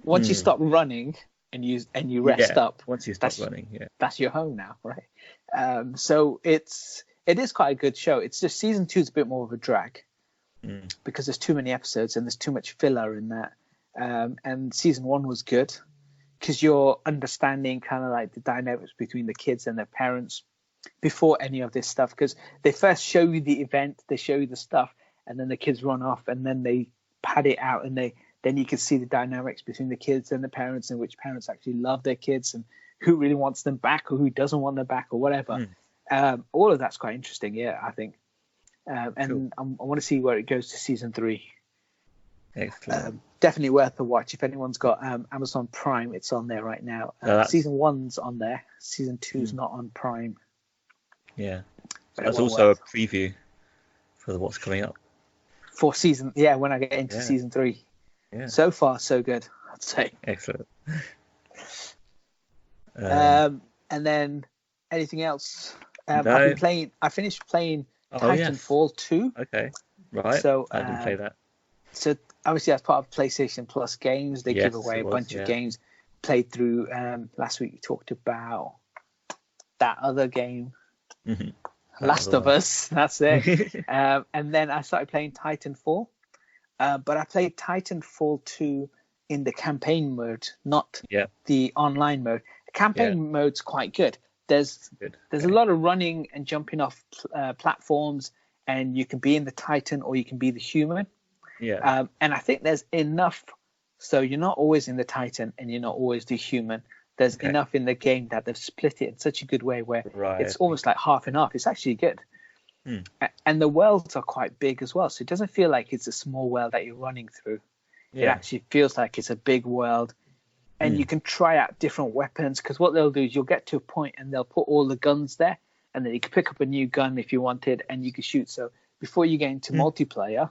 Once you stop running and you rest up, once you stop running, that's your home now, right? So it is quite a good show. It's just season 2 is a bit more of a drag because there's too many episodes and there's too much filler in that. And season 1 was good, because you're understanding kind of like the dynamics between the kids and their parents before any of this stuff, because they first show you the event, they show you the stuff, and then the kids run off, and then they pad it out, and then you can see the dynamics between the kids and the parents, and which parents actually love their kids and who really wants them back or who doesn't want them back or whatever. All of that's quite interesting, I think. And cool. I want to see where it goes to season 3. Excellent. Definitely worth a watch. If anyone's got Amazon Prime, it's on there right now. Season 1's on there. Season 2's not on Prime. Yeah. That's also a preview for what's coming up. For season, when I get into season 3. Yeah. So far, so good, I'd say. Excellent. And then anything else? No. I finished playing Titanfall 2. Okay. Right. So I didn't play that. So obviously, as part of PlayStation Plus games, they give away a bunch of games. Played through last week. We talked about that other game, Last of Us. That's it. And then I started playing Titanfall, but I played Titanfall 2 in the campaign mode, not the online mode. The campaign mode's quite good. There's a lot of running and jumping off platforms, and you can be in the Titan or you can be the human. Yeah. And I think there's enough, so you're not always in the Titan and you're not always the human. There's enough in the game that they've split it in such a good way where it's almost like half and half. It's actually good. And the worlds are quite big as well, so it doesn't feel like it's a small world that you're running through. It actually feels like it's a big world. And you can try out different weapons, because what they'll do is you'll get to a point and they'll put all the guns there, and then you could pick up a new gun if you wanted, and you could shoot. So before you get into multiplayer,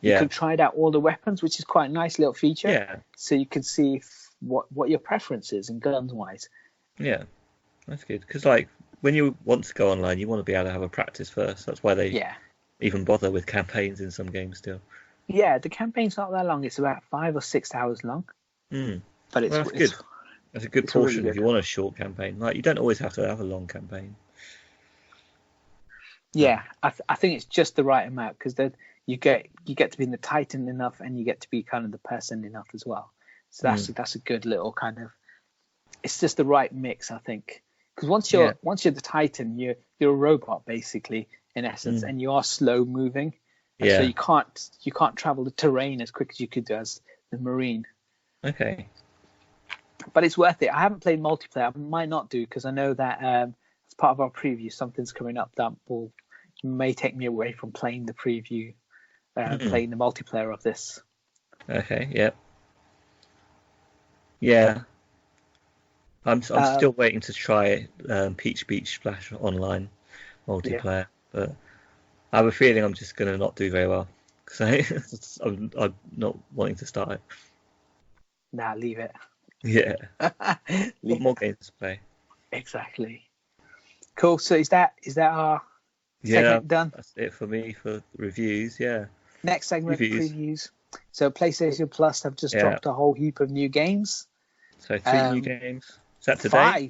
you could try out all the weapons, which is quite a nice little feature. Yeah. So you can see what your preference is in guns wise. Yeah, that's good. Because like when you want to go online, you want to be able to have a practice first. That's why they even bother with campaigns in some games still. Yeah, the campaign's not that long. It's about 5 or 6 hours long. But that's good. That's a good portion if you want a short campaign. Like you don't always have to have a long campaign. Yeah, I think it's just the right amount because you get to be in the Titan enough, and you get to be kind of the person enough as well. So that's a good little kind of. It's just the right mix, I think. Because once you're the Titan, you're a robot basically in essence, and you are slow moving. And so you can't travel the terrain as quick as you could do as the Marine. Okay. But it's worth it. I haven't played multiplayer. I might not do because I know that as part of our preview, something's coming up that may take me away from playing the preview, playing the multiplayer of this. Okay. Yep. Yeah. I'm still waiting to try Peach Beach Splash online multiplayer, but I have a feeling I'm just going to not do very well because I'm not wanting to start it. Nah, leave it. Yeah. What more games to play? Exactly. Cool. So is that our segment done? That's it for me for reviews. Yeah. Next segment, previews. So PlayStation Plus have just dropped a whole heap of new games. So 3 new games. Is that today?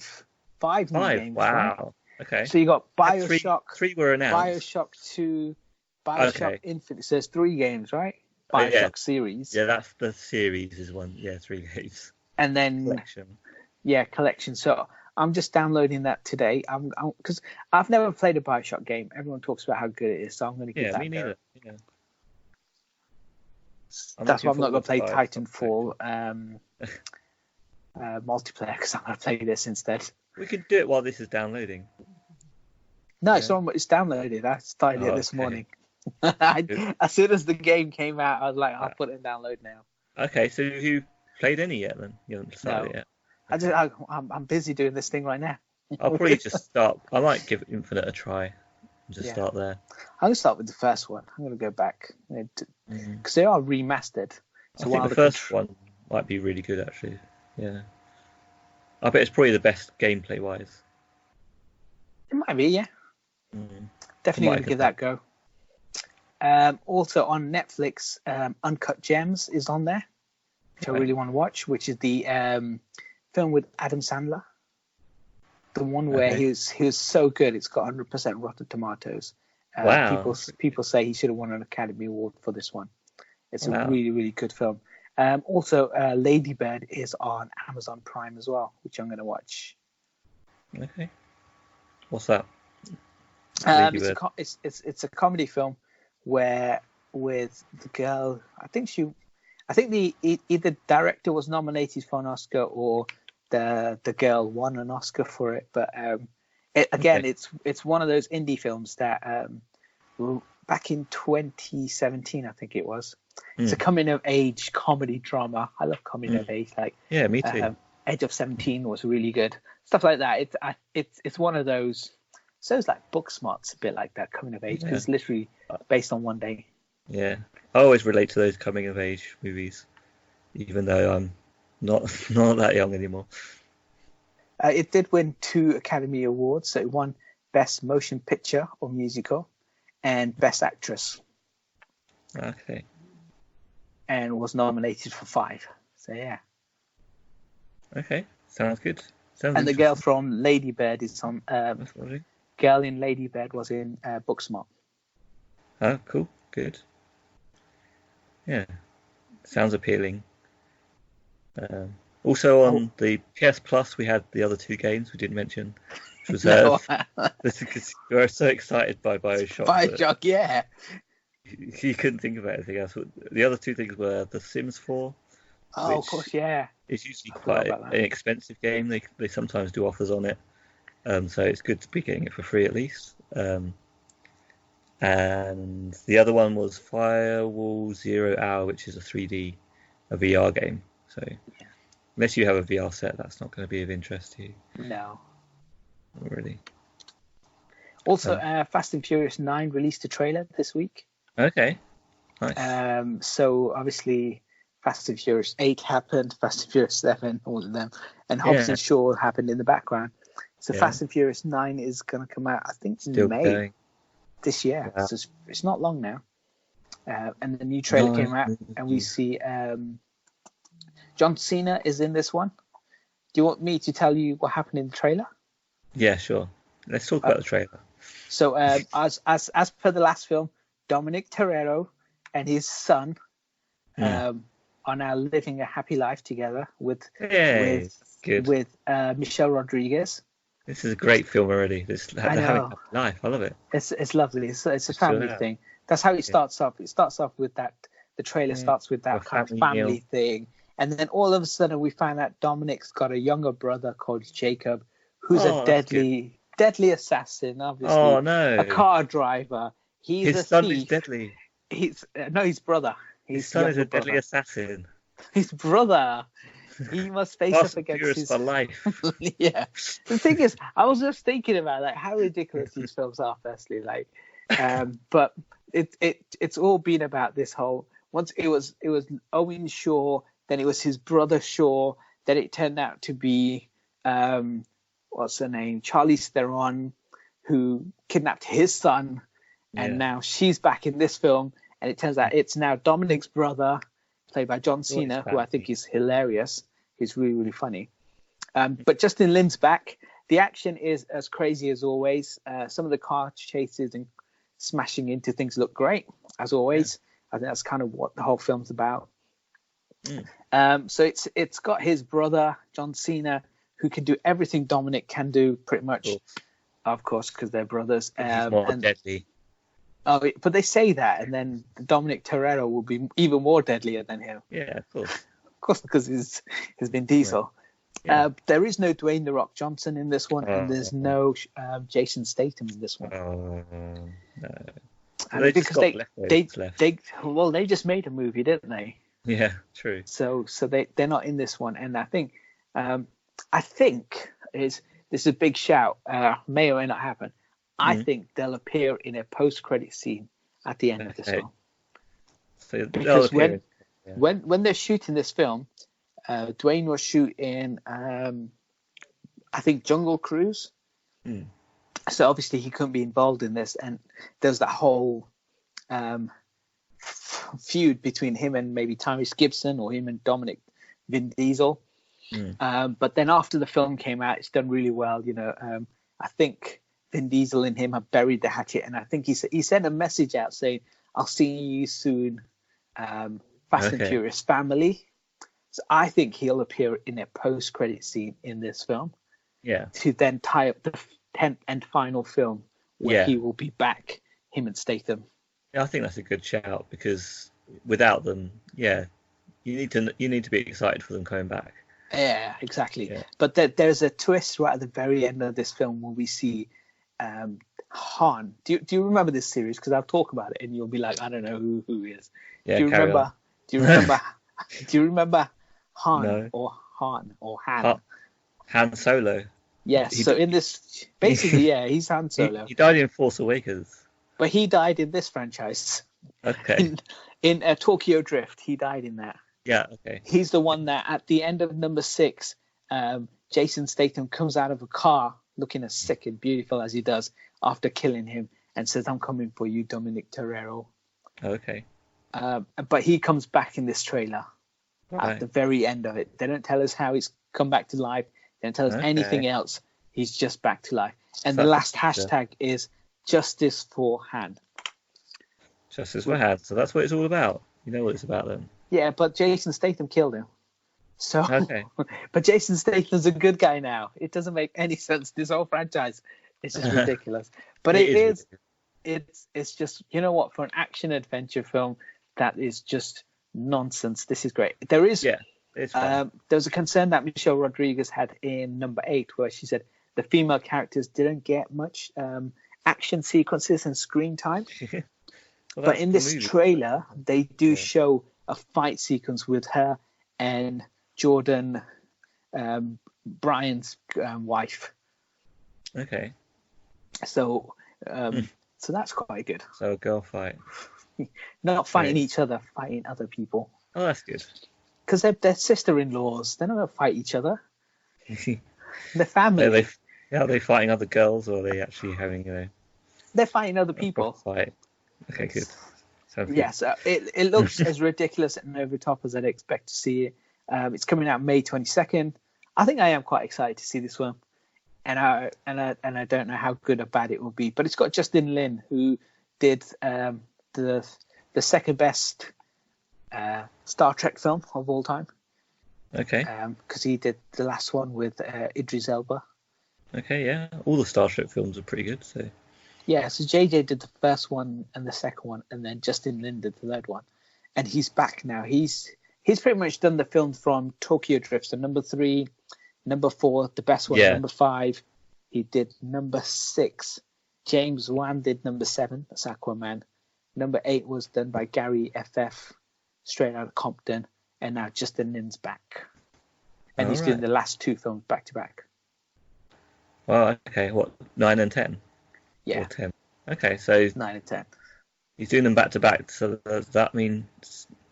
Five new games. Wow. Right? Okay. So you got Bioshock. Three were announced. Bioshock 2, Bioshock Infinite. So there's 3 games, right? Bioshock series. Yeah, that's the series is one. Yeah, 3 games. And then collection. Yeah, collection. So I'm just downloading that today. Because I've never played a Bioshock game. Everyone talks about how good it is, so I'm going to give that me neither. Yeah. That's why I'm not going to play Titanfall multiplayer because I'm going to play this instead. We can do it while this is downloading. No, it's downloaded. I started it this morning. As soon as the game came out, I was like, I'll put it in download now. Okay, so have you played any yet then? You haven't started it yet? I'm busy doing this thing right now. I'll probably just start. I might give Infinite a try and just start there. I'm going to start with the first one. I'm going to go back because they are remastered. So I think the first one might be really good actually. Yeah. I bet it's probably the best gameplay wise. It might be, yeah. Definitely going to give that a go. Also on Netflix, Uncut Gems is on there, which I really want to watch, which is the film with Adam Sandler. The one where he was so good, it's got 100% Rotten Tomatoes. Wow. People say he should have won an Academy Award for this one. It's a really, really good film. Also, Lady Bird is on Amazon Prime as well, which I'm going to watch. Okay. What's that? It's a comedy film where with the girl, I think the either director was nominated for an Oscar or the girl won an Oscar for it. But it's one of those indie films that back in 2017, I think it was. It's a coming of age comedy drama. I love coming of age. Me too. Edge of 17 was really good. Stuff like that. It's one of those. So it's like Booksmart's a bit like that coming of age because it's literally based on one day. Yeah, I always relate to those coming of age movies, even though I'm not that young anymore. It did win 2 Academy Awards. So it won Best Motion Picture or Musical and Best Actress. Okay. And was nominated for 5. So yeah. Okay, sounds good. And the girl from Lady Bird is on. Girl in Lady Bird was in Booksmart. Oh, cool, good. Yeah, sounds appealing. Also on the PS Plus, we had the other 2 games we didn't mention, which was because we were so excited by Bioshock. Bioshock, yeah. You couldn't think of anything else. The other 2 things were The Sims 4. Oh, of course, yeah. It's usually quite an expensive game. They sometimes do offers on it. So it's good to be getting it for free at least. And the other one was Firewall 0 Hour, which is a VR game. So unless you have a VR set, that's not going to be of interest to you. No. Not really. Also, Fast and Furious 9 released a trailer this week. Okay. Nice. So obviously, Fast and Furious 8 happened, Fast and Furious 7, all of them, and Hobbs and Shaw happened in the background. So Fast and Furious 9 is going to come out, I think, in May this year. Wow. So it's not long now. And the new trailer came out, and we see John Cena is in this one. Do you want me to tell you what happened in the trailer? Yeah, sure. Let's talk about the trailer. So as per the last film, Dominic Toretto and his son are now living a happy life together with Michelle Rodriguez. This is a great film already. Having a happy life. I love it. It's lovely. It's a family thing. That's how it starts off. It starts off with that. The trailer starts with that kind of family thing. And then all of a sudden we find out Dominic's got a younger brother called Jacob, who's a deadly assassin, obviously. Oh, no. A car driver. His son is deadly. His brother. His son is a deadly assassin. His brother. He must face up against his... for life. Yeah. The thing is, I was just thinking about how ridiculous these films are, firstly. But it's all been about this whole... Once it was Owen Shaw, then it was his brother Shaw, then it turned out to be what's her name, Charlize Theron, who kidnapped his son, and now she's back in this film, and it turns out it's now Dominic's brother, played by John Cena, who I think is hilarious. He's really, really funny. But Justin Lin's back. The action is as crazy as always. Some of the car chases and smashing into things look great, as always. I think that's kind of what the whole film's about. So it's got his brother John Cena, who can do everything Dominic can do, pretty much, of course, because they're brothers. He's more deadly. Oh, but they say that, and then Dominic Toretto will be even more deadlier than him. Yeah, of course. Of course, because he's Vin Diesel. Right. There is no Dwayne "The Rock" Johnson in this one, and there's no Jason Statham in this one. No. And because they just made a movie, didn't they? Yeah, true. So they're not in this one, and I think this is a big shout. May or may not happen. I think they'll appear in a post-credit scene at the end of this film. So because when they're shooting this film, Dwayne was shooting, I think, Jungle Cruise. So obviously he couldn't be involved in this, and there's that whole feud between him and maybe Tyrese Gibson, or him and Vin Diesel. But then after the film came out, it's done really well. I think Vin Diesel and him have buried the hatchet, and I think he sent a message out saying, "I'll see you soon, Fast and Furious family." So I think he'll appear in a post-credit scene in this film. Yeah. To then tie up the 10th and final film where he will be back, him and Statham. Yeah, I think that's a good shout, because without them, you need to be excited for them coming back. Yeah, exactly. Yeah. But there's a twist right at the very end of this film where we see Han. Do you remember this series? Because I'll talk about it and you'll be like, I don't know who he is. Yeah, do you remember? Do you remember Han or Han? Han Solo. Yes. So in this, basically, he's Han Solo. He died in Force Awakens. But he died in this franchise. Okay. In Tokyo Drift, he died in that. Yeah. Okay. He's the one that at the end of number 6, Jason Statham comes out of a car looking as sick and beautiful as he does after killing him, and says, "I'm coming for you, Dominic Toretto." Okay. But he comes back in this trailer at the very end of it. They don't tell us how he's come back to life. They don't tell us anything else. He's just back to life. And the last hashtag is Justice for Han. Justice for Han. So that's what it's all about. You know what it's about then. Yeah, but Jason Statham killed him. So, but Jason Statham's a good guy now. It doesn't make any sense. This whole franchise is just ridiculous. But it's just, you know what, for an action adventure film, that is just nonsense. This is great. There is there's a concern that Michelle Rodriguez had in number 8, where she said the female characters didn't get much action sequences and screen time. But in this trailer, they do show a fight sequence with her and Jordan Bryan's wife. Okay. So So that's quite good. So a girl fight. Not fighting Right. each other, fighting other people. Oh, that's good. Because they're sister-in-laws. They're not going to fight each other. They're Are family. are they fighting other girls, or are they actually having, They're fighting other a proper people. fight? Okay, good. Sounds good. Yes, it looks as ridiculous and over the top as I'd expect to see it. It's coming out May 22nd. I think I am quite excited to see this one, and I don't know how good or bad it will be. But it's got Justin Lin, who did the second best Star Trek film of all time. Okay. Because he did the last one with Idris Elba. Okay, yeah. All the Star Trek films are pretty good, so... Yeah, so JJ did the first one and the second one, and then Justin Lin did the third one. And he's back now. He's pretty much done the films from Tokyo Drift, so number 3, number 4, the best one, number 5. He did number 6. James Wan did number 7, that's Aquaman. Number 8 was done by Gary FF, straight out of Compton. And now Justin Lin's back. And he's doing the last 2 films back to back. Well, okay, what, 9 and 10? Yeah. Or 10. Okay, so 9 and 10. he's doing them back to back, so does that mean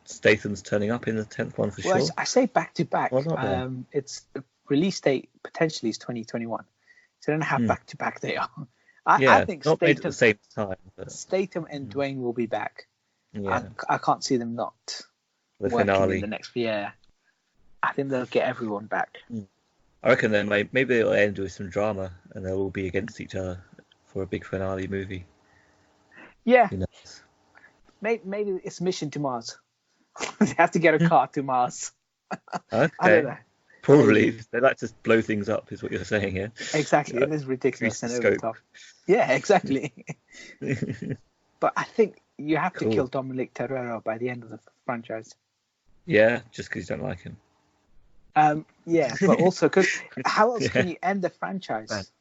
Statham's turning up in the 10th one for sure? I say back to back. Why not then? It's release date potentially is 2021. So I don't know how back to back they are. I think not made at the same time. But... Statham and Dwayne will be back. Yeah. I can't see them not The working finale. in the next year. I think they'll get everyone back. I reckon then maybe they'll end with some drama and they'll all be against each other for a big finale movie. Yeah. Who knows? Maybe it's Mission to Mars. They have to get a car to Mars. Okay. I don't know. Probably. They like to blow things up, is what you're saying here. Exactly. It is ridiculous and increase over the the top. Yeah, exactly. But I think you have to kill Dominic Toretto by the end of the franchise. Yeah, just because you don't like him. Yeah, but also because how else can you end the franchise?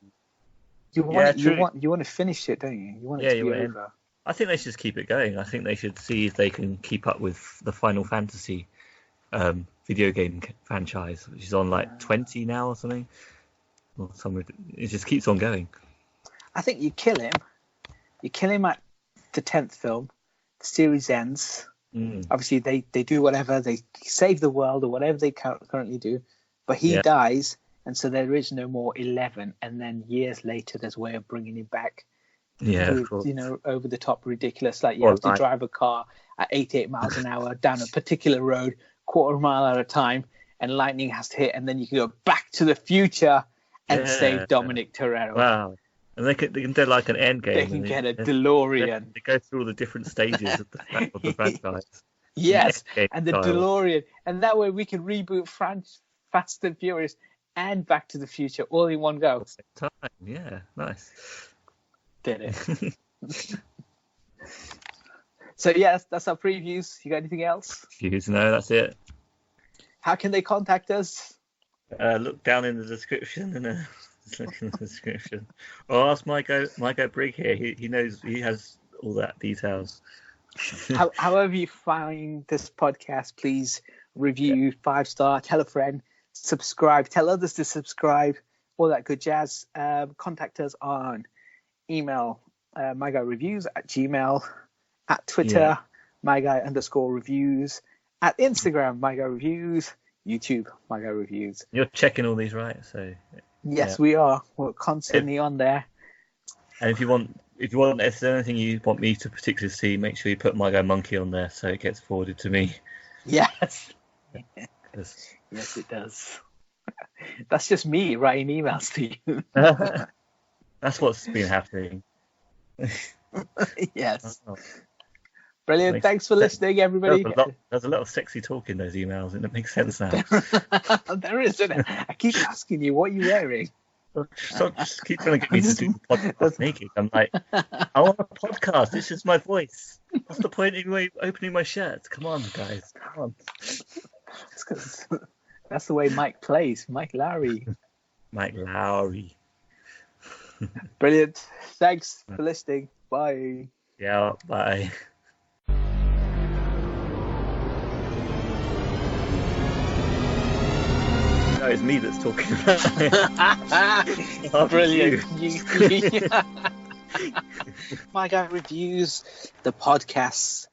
You want to finish it, don't you? You want it to be over. I think they should just keep it going. I think they should see if they can keep up with the Final Fantasy video game franchise, which is on like 20 now or something. Or it just keeps on going. I think you kill him. You kill him at the 10th film. The series ends. Obviously, they do whatever. They save the world or whatever they currently do. But he dies, and so there is no more 11. And then years later, there's a way of bringing him back. Yeah, with, of course. Over the top ridiculous. Like you have to drive a car at 88 miles an hour down a particular road, quarter mile at a time, and lightning has to hit, and then you can go back to the future and save Dominic Toretto. Wow. And they can do like an end game. They can get a DeLorean. They go through all the different stages of the franchise. Yes, and the DeLorean. And that way we can reboot Fast and Furious and Back to the Future all in one go. Time. Yeah, nice. Did it. So yeah, that's our previews. You got anything else? No, that's it. How can they contact us? Look down in the description and look in the description. Or ask Michael Brigg here. He knows. He has all that details. However you find this podcast, please review 5-star, tell a friend, subscribe, tell others to subscribe, all that good jazz. Contact us on email, myguyReviews@gmail, at Twitter, myguy_reviews, at Instagram, myguyReviews, YouTube, myguyReviews. You're checking all these, right? So yes, we are. We're constantly on there. And if there's anything you want me to particularly see, make sure you put My Guy Monkey on there so it gets forwarded to me. Yes. Yes, it does. That's just me writing emails to you. That's what's been happening. Yes. Brilliant. Thanks for listening, everybody. There's a lot of sexy talk in those emails, and it makes sense now. There is, isn't it? I keep asking you, what are you wearing? Just keep trying to get me to do the podcast naked. I'm like, I want a podcast. This is my voice. What's the point of me opening my shirt? Come on, guys. Come on. It's 'cause that's the way Mike plays. Mike Lowry. Brilliant. Thanks for listening. Bye. Yeah, bye. No, it's me that's talking about it. Brilliant. My guy reviews the podcasts